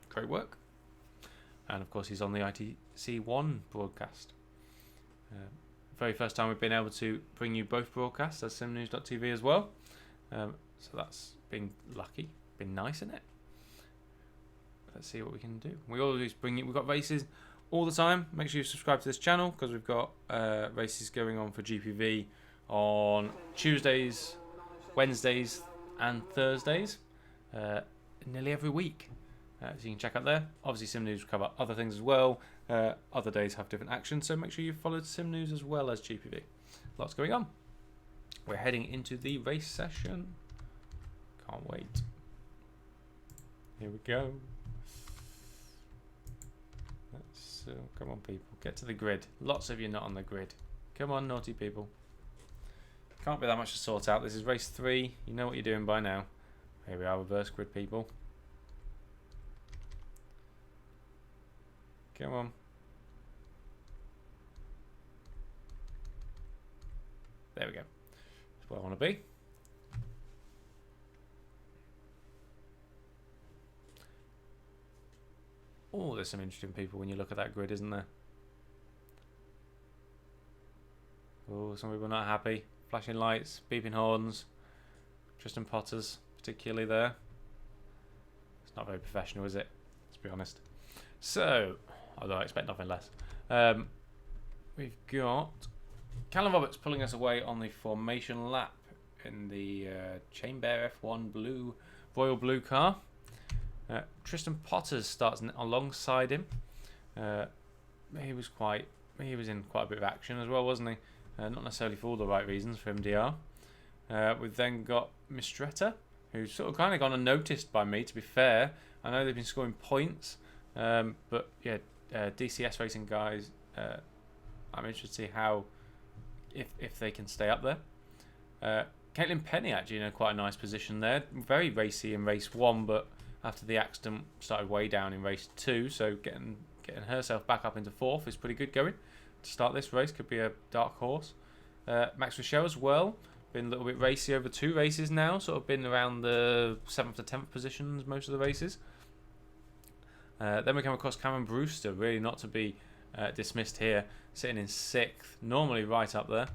Great work. And of course, he's on the ITC 1 broadcast. Very first time we've been able to bring you both broadcasts as simnews.tv as well. So that's been lucky. Been nice, isn't it? Let's see what we can do. We always bring you. We've got races all the time. Make sure you subscribe to this channel, because we've got races going on for GPV on Tuesdays, Wednesdays, and Thursdays. Nearly every week. So you can check out there. Obviously, Sim News will cover other things as well. Other days have different actions, so make sure you follow Sim News as well as GPV. Lots going on. We're heading into the race session. Can't wait. Here we go. Let's come on, people. Get to the grid. Lots of you not on the grid. Come on, naughty people. Can't be that much to sort out. This is race 3. You know what you're doing by now. Here we are, reverse grid, people. Come on. There we go. That's where I want to be. Oh, there's some interesting people when you look at that grid, isn't there? Oh, some people not happy. Flashing lights, beeping horns. Tristan Potters, particularly there. It's not very professional, is it? Let's be honest. So, although I expect nothing less. We've got Callum Roberts pulling us away on the formation lap in the Chain Bear F1 blue, royal blue car. Tristan Potters starts alongside him. He was in quite a bit of action as well, wasn't he? Not necessarily for all the right reasons for MDR. We've then got Mistretta, who's sort of kind of gone unnoticed by me, to be fair. I know they've been scoring points, but yeah, DCS racing guys, I'm interested to see how, if they can stay up there. Caitlin Penny actually in a quite a nice position there. Very racy in race 1, but after the accident started way down in race 2, so getting herself back up into 4th is pretty good going. To start this race, could be a dark horse. Max Rochelle as well, been a little bit racy over 2 races now, sort of been around the 7th to 10th positions most of the races. Then we come across Cameron Brewster, really not to be dismissed here, sitting in 6th, normally right up there,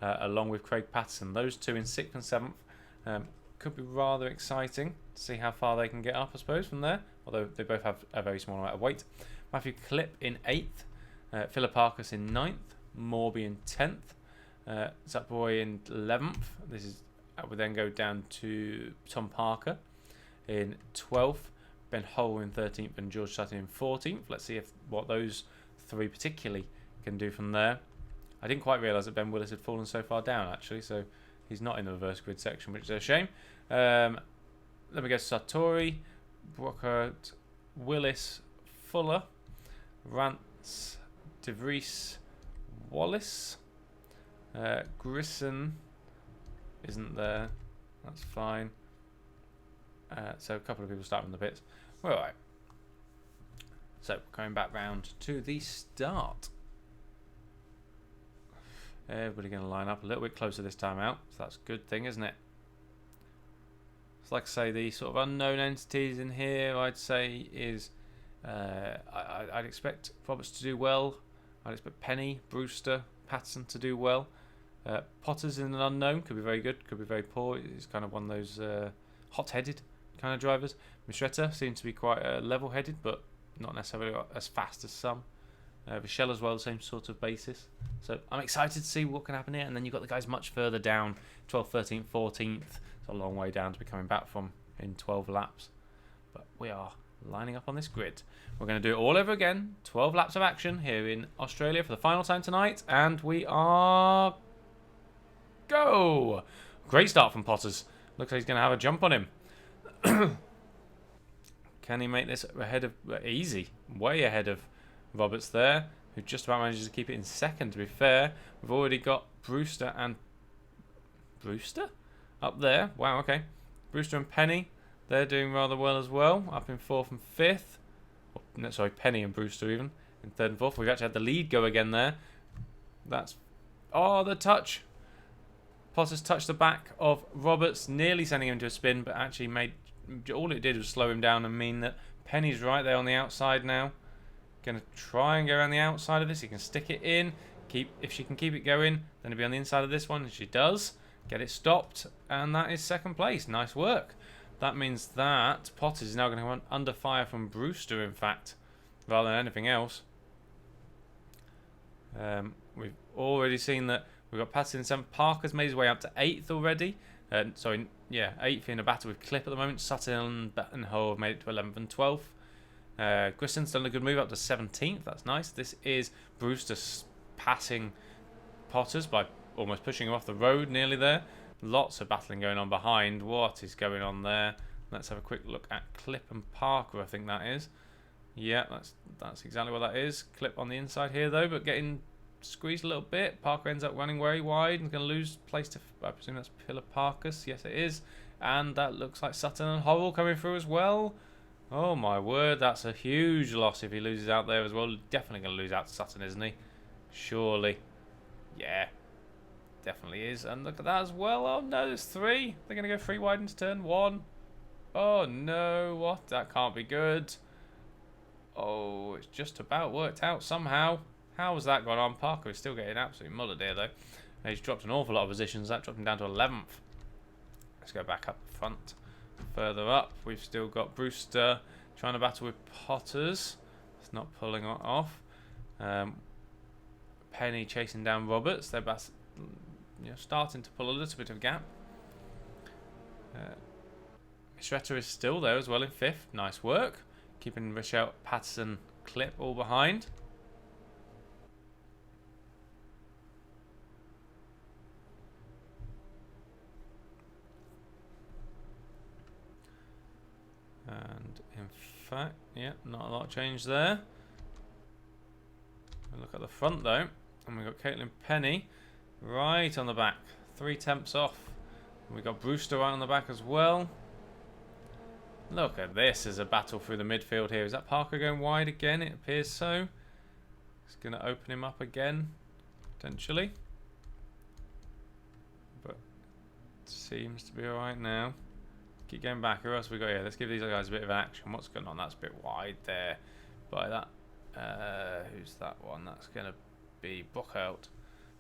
along with Craig Patterson. Those two in 6th and 7th could be rather exciting to see how far they can get up, I suppose, from there, although they both have a very small amount of weight. Matthew Clipp in 8th, Philip Arcus in 9th, Morby in 10th, Zapboy in 11th. This is we then go down to Tom Parker in 12th, Ben Hull in 13th, and George Sutton in 14th. Let's see what those 3 particularly can do from there. I didn't quite realise that Ben Willis had fallen so far down, actually, so he's not in the reverse grid section, which is a shame. Then we go to Sartori, Brockhart, Willis, Fuller, Rance, De Vries, Wallace. Grissom isn't there. That's fine. So a couple of people start from the pits. We're alright. So going back round to the start. Everybody going to line up a little bit closer this time out. So that's a good thing, isn't it? It's like I say, the sort of unknown entities in here, I'd say, is I'd expect Roberts to do well. I'd expect Penny, Brewster, Patterson to do well. Potter's in an unknown, could be very good, could be very poor. He's kind of one of those hot-headed kind of drivers. Mistretta seems to be quite level-headed, but not necessarily as fast as some. Michelle as well, the same sort of basis. So I'm excited to see what can happen here. And then you've got the guys much further down, 12th, 13th, 14th. It's a long way down to be coming back from in 12 laps. But we are lining up on this grid. We're going to do it all over again. 12 laps of action here in Australia for the final time tonight. And we are... go! Great start from Potters. Looks like he's going to have a jump on him. Can he make this ahead of... easy. Way ahead of Roberts there, who just about manages to keep it in second, to be fair. We've already got Brewster and... Brewster? Up there. Wow, okay. Brewster and Penny, they're doing rather well as well. Up in 4th and 5th. Oh, no, sorry, Penny and Brewster even. In 3rd and 4th. We've actually had the lead go again there. That's... oh, the touch. Potters touched the back of Roberts, nearly sending him to a spin, but actually made... all it did was slow him down and mean that Penny's right there on the outside now. Going to try and go around the outside of this. He can stick it in. If she can keep it going, then it'll be on the inside of this one. And she does. Get it stopped. And that is second place. Nice work. That means that Potters is now going to come under fire from Brewster, in fact, rather than anything else. We've already seen that we've got Patterson in 7th. Parker's made his way up to 8th already. 8th in a battle with Clip at the moment. Sutton and Ho have made it to 11th and 12th. Grisson's done a good move up to 17th. That's nice. This is Brewster passing Potters by almost pushing him off the road nearly there. Lots of battling going on behind. What is going on there? Let's have a quick look at Clip and Parker, I think that is. Yeah, that's exactly what that is. Clip on the inside here though, but getting squeezed a little bit. Parker ends up running very wide and going to lose place to... I presume that's Pillar Parkus. Yes, it is. And that looks like Sutton and Horrell coming through as well. Oh my word, that's a huge loss if he loses out there as well. Definitely going to lose out to Sutton, isn't he? Surely. Yeah, definitely is. And look at that as well. Oh no, there's 3. They're going to go 3 wide into turn 1. Oh no, what? That can't be good. Oh, it's just about worked out somehow. How has that gone on? Parker is still getting absolutely mullered here though. He's dropped an awful lot of positions. That dropped him down to 11th. Let's go back up front. Further up, we've still got Brewster trying to battle with Potters. It's not pulling off. Penny chasing down Roberts. They're starting to pull a little bit of gap. Mistretta is still there as well in 5th. Nice work. Keeping Rochelle, Patterson, Clip all behind. And in fact, yeah, not a lot of change there. Look at the front though, and we've got Caitlin Penny right on the back, 3 temps off. And we've got Brewster right on the back as well. Look at this as a battle through the midfield here. Is that Parker going wide again? It appears so. It's going to open him up again, potentially. But it seems to be alright now. Keep going back. Who else have we got here? Let's give these guys a bit of action. What's going on? That's a bit wide there. By that, who's that one? That's going to be Buchhout.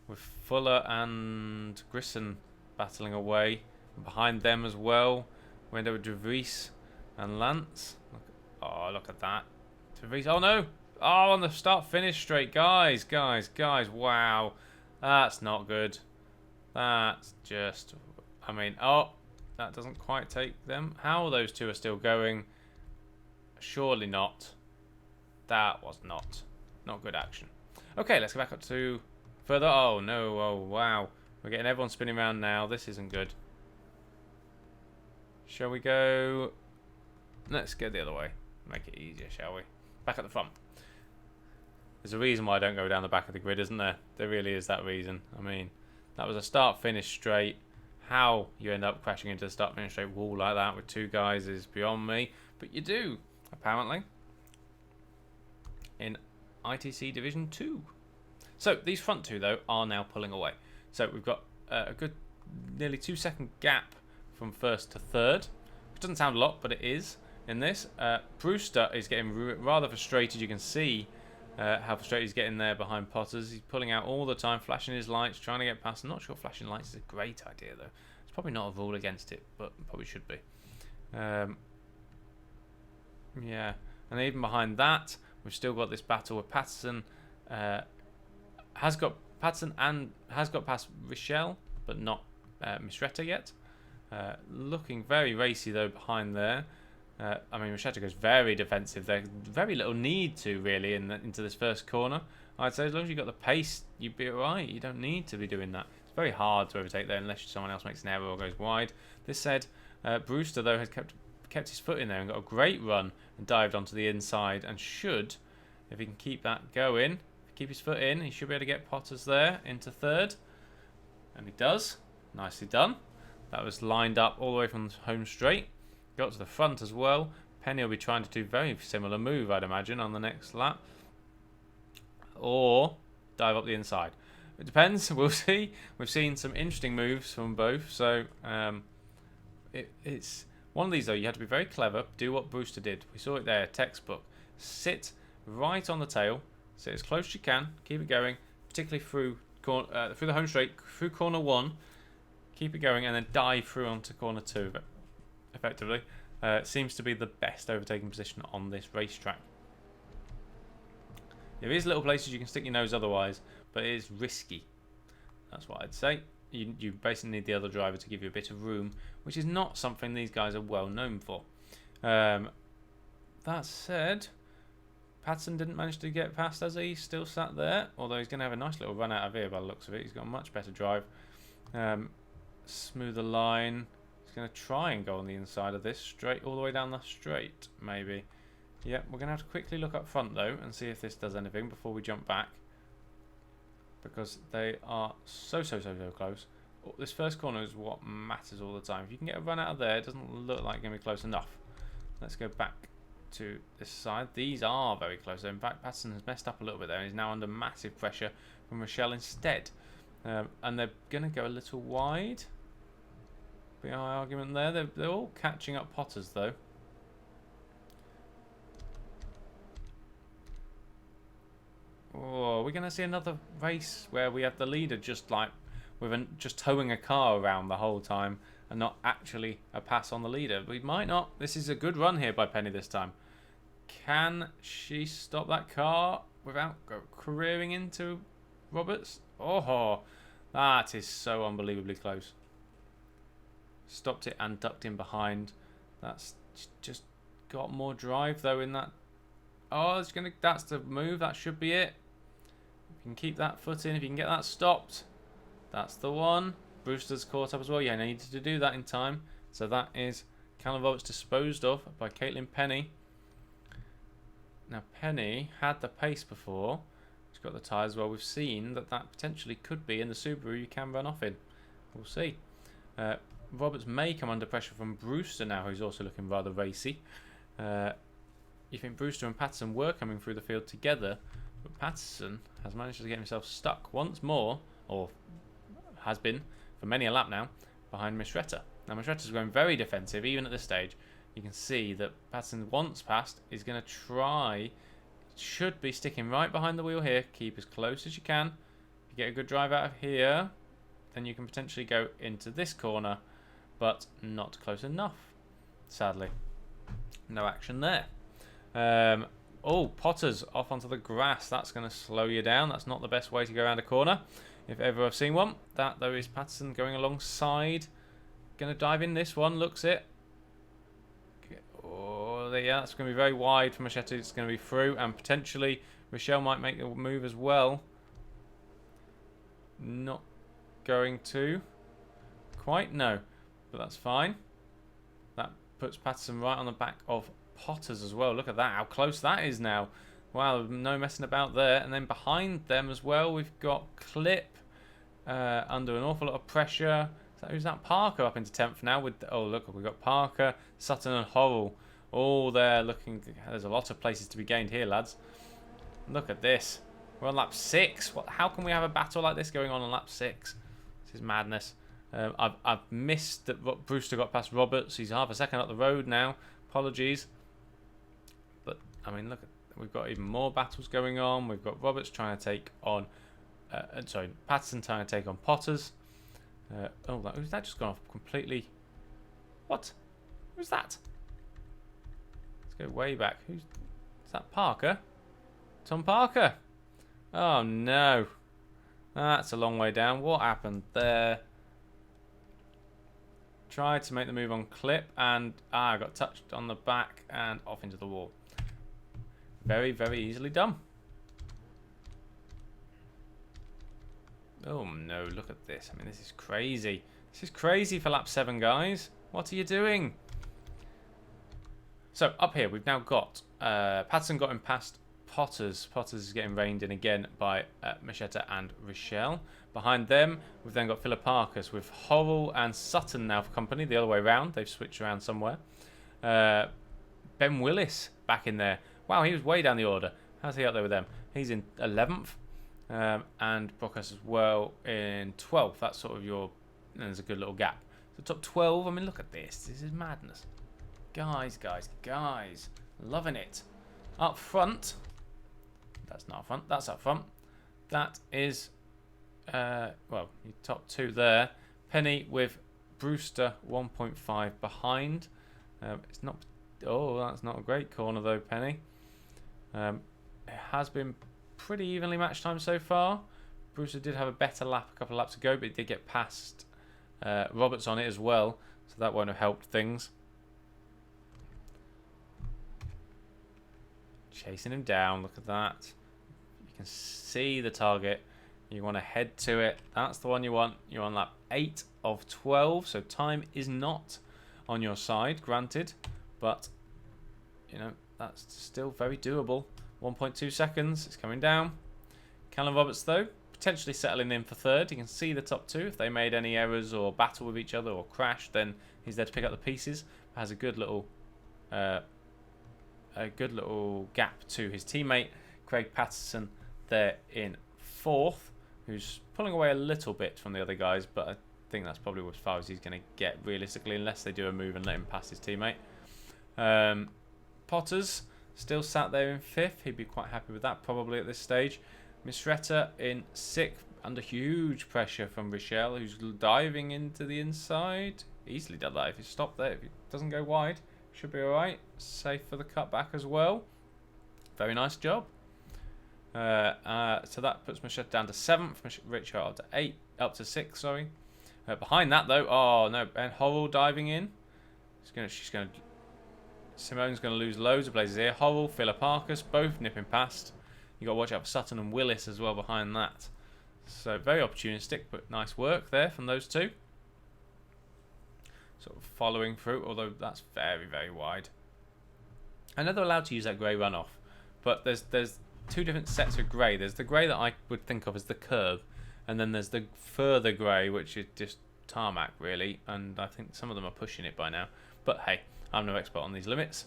With Fuller and Grissom battling away. And behind them as well, we end up with DeVries and Lance. Look at that. DeVries. Oh no! Oh, on the start-finish straight, guys. Wow, that's not good. That's just. I mean, that doesn't quite take them. How those two are still going? Surely not. That was not good action. Okay, let's go back up to further. Oh no! Oh wow! We're getting everyone spinning around now. This isn't good. Shall we go? Let's go the other way. Make it easier, shall we? Back at the front. There's a reason why I don't go down the back of the grid, isn't there? There really is that reason. I mean, that was a start-finish straight. How you end up crashing into the start-finish straight wall like that with 2 guys is beyond me. But you do, apparently, in ITC Division 2. So, these front 2, though, are now pulling away. So, we've got a good nearly 2-second gap from first to third. Which doesn't sound a lot, but it is in this. Brewster is getting rather frustrated. You can see how frustrated he's getting there behind Potters. He's pulling out all the time, flashing his lights, trying to get past. I'm not sure flashing lights is a great idea, though. It's probably not a rule against it, but probably should be. Yeah, and even behind that, we've still got this battle with Patterson. Has got past Rochelle, but not Misretta yet. Looking very racy though behind there. I mean, Rfactor goes very defensive. There's very little need to really into this first corner. I'd say as long as you've got the pace, you'd be alright. You don't need to be doing that. It's very hard to overtake there unless someone else makes an error or goes wide. This said, Brewster though has kept his foot in there and got a great run and dived onto the inside and should, if he can keep that going, keep his foot in, he should be able to get Potters there into third. And he does. Nicely done. That was lined up all the way from the home straight. Got to the front as well. Penny will be trying to do a very similar move, I'd imagine, on the next lap. Or dive up the inside. It depends. We'll see. We've seen some interesting moves from both. So it's one of these, though. You have to be very clever. Do what Brewster did. We saw it there, textbook. Sit right on the tail. Sit as close as you can. Keep it going, particularly through the home straight, through corner 1. Keep it going and then dive through onto corner 2. Effectively, seems to be the best overtaking position on this racetrack. There is little places you can stick your nose otherwise, but it is risky. That's what I'd say. You basically need the other driver to give you a bit of room, which is not something these guys are well known for. That said, Patterson didn't manage to get past as he still sat there, although he's going to have a nice little run out of here by the looks of it. He's got a much better drive. Smoother line. He's going to try and go on the inside of this, straight all the way down the straight, maybe. Yep, we're going to have to quickly look up front, though, and see if this does anything before we jump back. Because they are so close. This first corner is what matters all the time. If you can get a run out of there, it doesn't look like it's going to be close enough. Let's go back to this side. These are very close. In fact, Patterson has messed up a little bit there, and he's now under massive pressure from Rochelle instead. And they're going to go a little wide. Big argument there. They're all catching up Potters, though. Oh, we're going to see another race where we have the leader just like just towing a car around the whole time and not actually a pass on the leader. We might not. This is a good run here by Penny this time. Can she stop that car without careering into Roberts? Oh, that is so unbelievably close. Stopped it and ducked in behind. That's just got more drive though in that. Oh, that's the move. That should be it. If you can keep that foot in, if you can get that stopped, that's the one. Brewster's caught up as well. Yeah, I needed to do that in time. So that is Callum Roberts disposed of by Caitlin Penny. Now Penny had the pace before. She's got the tyres as well. We've seen that potentially could be in the Subaru you can run off in. We'll see. Roberts may come under pressure from Brewster now, who's also looking rather racy. You think Brewster and Patterson were coming through the field together, but Patterson has managed to get himself stuck once more, or has been for many a lap now, behind Misretta. Now Misretta's going very defensive, even at this stage. You can see that Patterson, once passed, is going to try, should be sticking right behind the wheel here. Keep as close as you can. If you get a good drive out of here, then you can potentially go into this corner, but not close enough, sadly. No action there. Oh, Potters off onto the grass. That's going to slow you down. That's not the best way to go around a corner, if ever I've seen one. That, though, is Patterson going alongside. Going to dive in this one, looks it. Oh, yeah, that's going to be very wide for Machete. It's going to be through, and potentially Rochelle might make a move as well. Not going to quite, no, but that's fine. That puts Patterson right on the back of Potters as well. Look at that, how close that is now. Wow, no messing about there. And then behind them as well, we've got Clip under an awful lot of pressure. So who's that? Parker up into 10th now. With oh look, we've got Parker, Sutton, and Horrell all there looking. There's a lot of places to be gained here, lads. Look at this. We're on lap 6. What? How can we have a battle like this going on lap 6? This is madness. I've missed that Brewster got past Roberts. He's half a second up the road now. Apologies. But, I mean, look, we've got even more battles going on. We've got Roberts trying to take on... Patterson trying to take on Potters. Who's that just gone off completely? What? Who's that? Let's go way back. Is that Parker? Tom Parker. Oh, no. That's a long way down. What happened there? Tried to make the move on Clip and I got touched on the back and off into the wall. Very, very easily done. Oh no, look at this. I mean, this is crazy. This is crazy for lap 7, guys. What are you doing? So, up here, we've now got... Patterson got him past Potters. Potters is getting reined in again by Machetta and Rochelle. Behind them, we've then got Philipparkis with Horrell and Sutton now for company. The other way around. They've switched around somewhere. Ben Willis back in there. Wow, he was way down the order. How's he up there with them? He's in 11th. And Brockhurst as well in 12th. That's sort of your... There's a good little gap. So top 12, I mean, look at this. This is madness. Guys. Loving it. Up front. That's not up front. That's up front. That is... well, your top 2 there. Penny with Brewster 1.5 behind. It's not... Oh, that's not a great corner though, Penny. It has been pretty evenly matched time so far. Brewster did have a better lap a couple of laps ago, but he did get past Roberts on it as well, so that won't have helped things. Chasing him down, look at that. You can see the target. You want to head to it. That's the one you want. You're on lap 8 of 12, so time is not on your side, granted, but you know, that's still very doable. 1.2 seconds, it's coming down. Callum Roberts, though, potentially settling in for 3rd. You can see the top 2. If they made any errors or battle with each other or crash, then he's there to pick up the pieces. Has a good little gap to his teammate, Craig Patterson, there in 4th, who's pulling away a little bit from the other guys, but I think that's probably as far as he's going to get, realistically, unless they do a move and let him pass his teammate. Potters still sat there in 5th. He'd be quite happy with that probably at this stage. Misretta in 6th under huge pressure from Rochelle, who's diving into the inside. Easily done that if he stopped there. If he doesn't go wide, should be alright. Safe for the cutback as well. Very nice job. So that puts Misretta down to 7th. Richard up to 8, up to 6, sorry. Behind that though, oh no, Ben Horrell diving in. Simone's going to lose loads of places here. Horrell, Philipparkis, both nipping past. You've got to watch out for Sutton and Willis as well behind that. So very opportunistic, but nice work there from those two. Sort of following through, although that's very, very wide. I know they're allowed to use that grey runoff, but there's 2 different sets of grey. There's the grey that I would think of as the curb, and then there's the further grey, which is just tarmac, really. And I think some of them are pushing it by now. But hey, I'm no expert on these limits.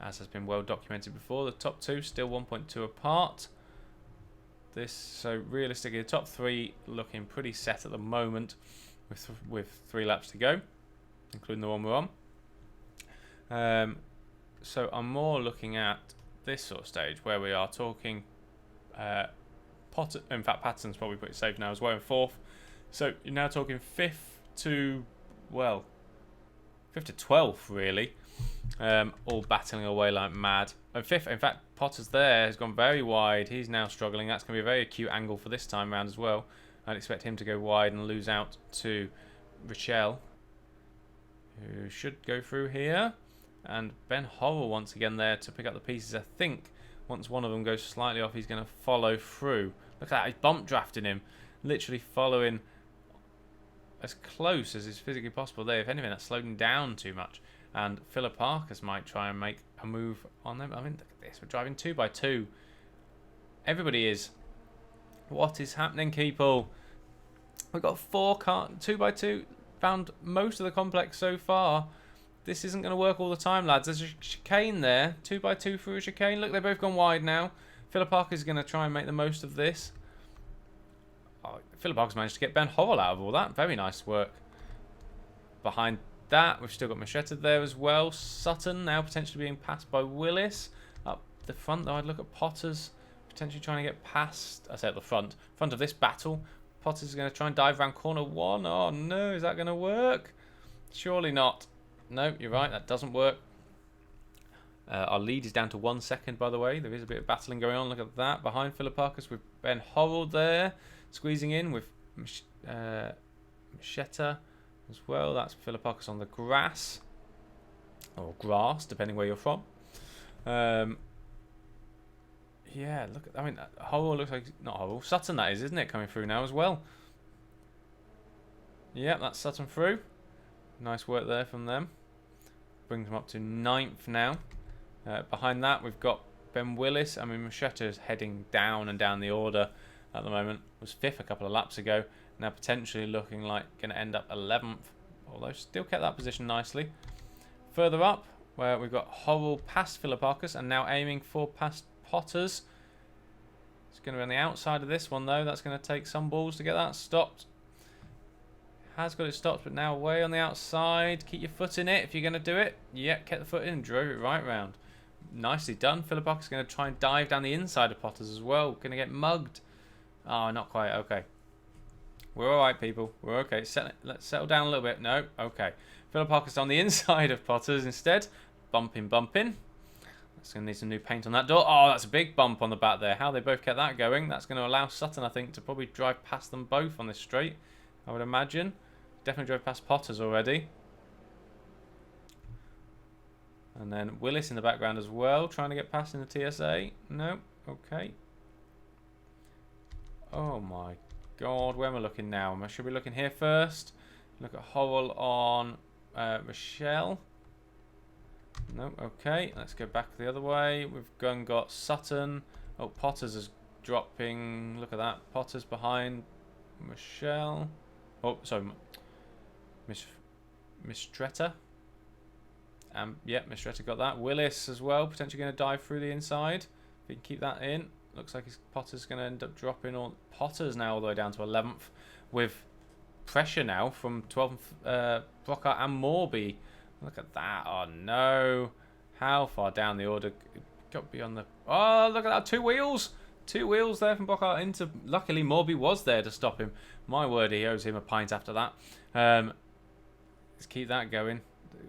As has been well documented before, the top 2 still 1.2 apart. So realistically, the top 3 looking pretty set at the moment, with 3 laps to go, including the one we're on. So I'm more looking at this sort of stage where we are talking. In fact, Patterson's probably pretty safe now as well in 4th. So you're now talking 5th to 12th, really. All battling away like mad. And 5th, in fact, Potter's there has gone very wide. He's now struggling. That's going to be a very acute angle for this time round as well. I'd expect him to go wide and lose out to Rochelle, who should go through here. And Ben Horrell once again there to pick up the pieces. I think once one of them goes slightly off, he's going to follow through. Look at that, he's bump drafting him. Literally following as close as is physically possible there. If anything, that's slowed him down too much. And Philipparkis might try and make a move on them. I mean, look at this. We're driving 2x2. Everybody is. What is happening, people? We've got 4 car 2x2. Found most of the complex so far. This isn't going to work all the time, lads. There's a chicane there. 2x2 through a chicane. Look, they've both gone wide now. Philip Parker's going to try and make the most of this. Oh, Philip Parker's managed to get Ben Horrell out of all that. Very nice work. Behind that, we've still got Macheta there as well. Sutton now potentially being passed by Willis. Up the front, though, I'd look at Potters potentially trying to get past. I say at the front of this battle. Potters is going to try and dive around corner 1. Oh no, is that going to work? Surely not. No, you're right, that doesn't work. Our lead is down to 1 second, by the way. There is a bit of battling going on. Look at that. Behind Philip Parkers with Ben Horrell there. Squeezing in with Macheta as well. That's Philip Parkers on the grass. Or grass, depending where you're from. Yeah, look at... I mean, Horrell looks like... Not Horrell. Sutton, that is, isn't it? Coming through now as well. Yeah, that's Sutton through. Nice work there from them. Brings them up to 9th now. Behind that, we've got Ben Willis. I mean, Macheta is heading down and down the order at the moment. Was 5th a couple of laps ago. Now potentially looking like going to end up 11th. Although still kept that position nicely. Further up, where we've got Horrell past Philipakis and now aiming for past Potters. It's going to be on the outside of this one, though. That's going to take some balls to get that stopped. Has got it stopped, but now way on the outside. Keep your foot in it if you're going to do it. Yep, kept the foot in and drove it right round. Nicely done. Philipakis is going to try and dive down the inside of Potters as well. Going to get mugged. Oh, not quite. Okay. We're all right, people. We're okay. Let's settle down a little bit. No. Okay. Philipakis on the inside of Potters instead. Bumping. That's going to need some new paint on that door. Oh, that's a big bump on the back there. How they both kept that going. That's going to allow Sutton, I think, to probably drive past them both on this straight, I would imagine. Definitely drove past Potters already. And then Willis in the background as well, trying to get past in the TSA. No. Okay. Oh my God, where am I looking now? Should we be looking here first? Look at Horrell on Rochelle. No, okay. Let's go back the other way. We've got Sutton. Oh, Potters is dropping. Look at that. Potters behind Rochelle. Oh, sorry. Miss Stretta. Yeah, Miss Stretta got that. Willis as well, potentially going to dive through the inside. If he can keep that in. Looks like his Potter's going to end up dropping. Potter's now all the way down to 11th. With pressure now from 12th, Brockhart and Morby. Look at that. Oh, no. How far down the order? Got to be on the... Oh, look at that. 2 wheels. 2 wheels there from Brockhart into... Luckily, Morby was there to stop him. My word, he owes him a pint after that. Let's keep that going.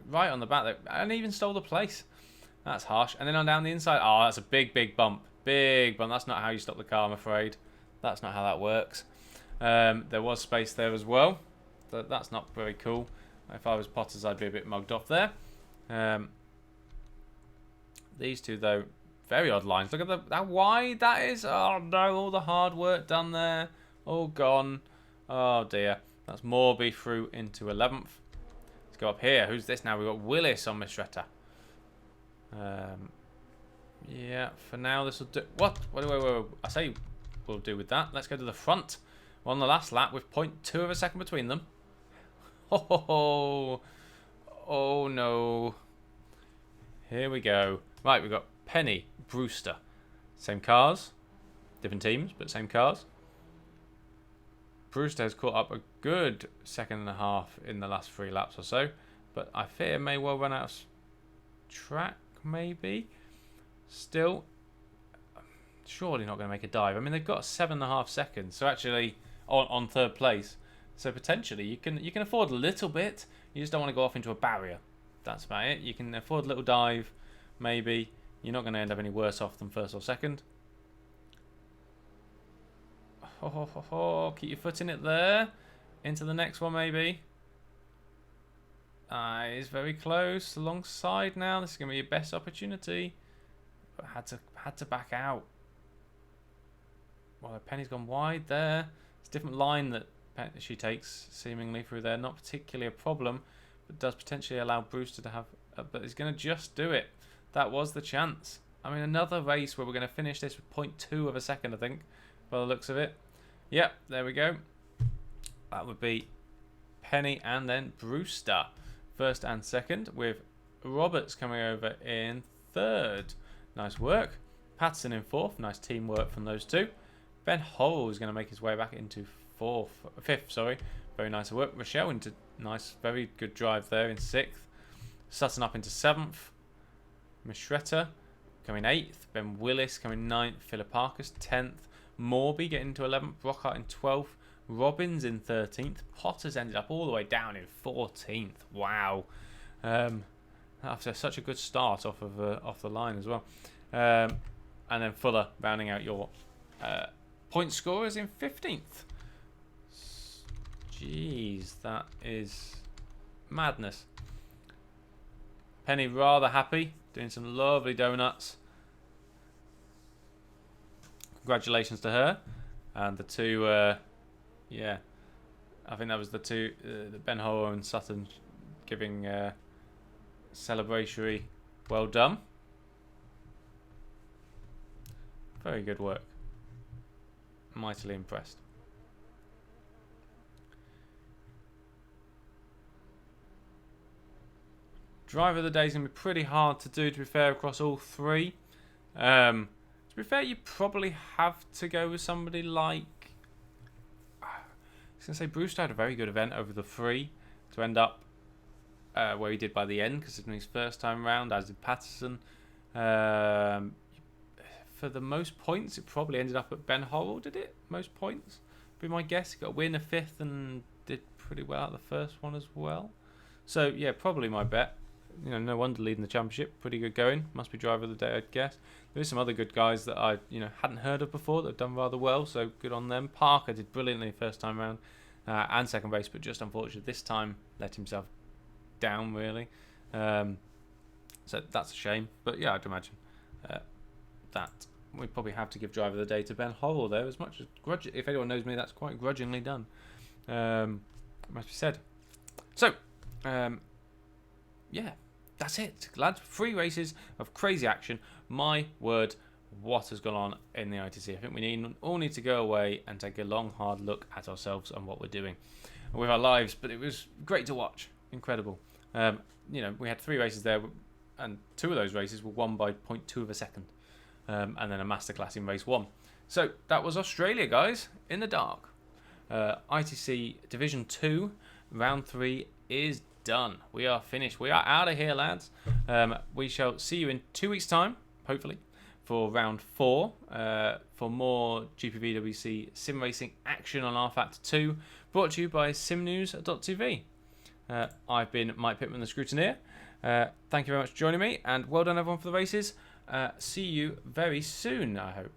Right on the back there. And even stole the place. That's harsh. And then on down the inside. Oh, that's a big bump. Big bump. That's not how you stop the car, I'm afraid. That's not how that works. There was space there as well. That's not very cool. If I was Potters, I'd be a bit mugged off there. These two, though, very odd lines. Look at how wide that is. Oh, no. All the hard work done there. All gone. Oh, dear. That's Morby through into 11th. Let's go up here. Who's this now? We've got Willis on Mistretta. Yeah, for now this will do. What? Wait. I say we'll do with that. Let's go to the front. We're on the last lap with 0.2 of a second between them. Oh no. Here we go. Right, we've got Penny, Brewster. Same cars. Different teams, but same cars. Brewster has caught up a good 1.5 seconds in the last 3 laps or so. But I fear may well run out of track, maybe. Still, surely not going to make a dive. I mean, they've got 7.5 seconds. So actually, on 3rd place. So potentially, you can afford a little bit. You just don't want to go off into a barrier. That's about it. You can afford a little dive, maybe. You're not going to end up any worse off than 1st or 2nd. Keep your foot in it there. Into the next one, maybe. It's very close. Alongside now. This is going to be your best opportunity. But had to back out. Well, Penny's gone wide there. It's a different line that she takes seemingly through there. Not particularly a problem, but does potentially allow Brewster to have... but he's going to just do it. that was the chance. I mean, another race where we're going to finish this with 0.2 of a second, I think, by the looks of it. Yep, there we go. That would be Penny and then Brewster, first and second, with Roberts coming over in third. Nice work. Patterson in fourth. Nice teamwork from those two. Ben Horrell is going to make his way back into fifth. Sorry, very nice work. Rochelle into nice, very good drive there in sixth. Sutton up into seventh. Mischretter coming eighth. Ben Willis coming ninth. Philipparkis 10th. Morby getting into 11th. Brockhart in 12th. Robbins in 13th. Potters ended up all the way down in 14th. Wow. After such a good start off the line as well. And then Fuller rounding out your point scorers in 15th. Jeez, that is madness. Penny rather happy, doing some lovely donuts. Congratulations to her. And the two, yeah, I think that was the two, Ben Horrell and Sutton giving celebratory well done. Very good work. Mightily impressed. Driver of the day is going to be pretty hard to do, to be fair, across all three. To be fair, you probably have to go with somebody like... I was going to say Brewster had a very good event over the three to end up where he did by the end, considering his first time round, as did Patterson. For the most points, it probably ended up at Ben Horrell, did it? Most points? Be my guess. He got a win, a fifth, and did pretty well at the first one as well. So, yeah, probably my bet. You know, no wonder leading the championship. Pretty good going. Must be driver of the day, I'd guess. There's some other good guys that I, hadn't heard of before that have done rather well, so good on them. Parker did brilliantly first time round and second race, but just unfortunately this time let himself down, really. So that's a shame. But yeah, I'd imagine that we probably have to give driver of the day to Ben Horrell there, as much as if anyone knows me, that's quite grudgingly done. It must be said. So, yeah, that's it, lads. 3 races of crazy action. My word, what has gone on in the ITC? I think we all need to go away and take a long, hard look at ourselves and what we're doing with our lives. But it was great to watch. Incredible. We had 3 races there, and 2 of those races were won by 0.2 of a second. And then a masterclass in race 1. So that was Australia, guys, in the dark. ITC Division 2, round 3 is done. We are finished. We are out of here, lads. We shall see you in 2 weeks' time, hopefully, for round 4, for more GPVWC sim racing action on Rfactor 2, brought to you by simnews.tv. I've been Mike Pitman, the Scrutineer. Thank you very much for joining me, and well done everyone for the races. See you very soon, I hope.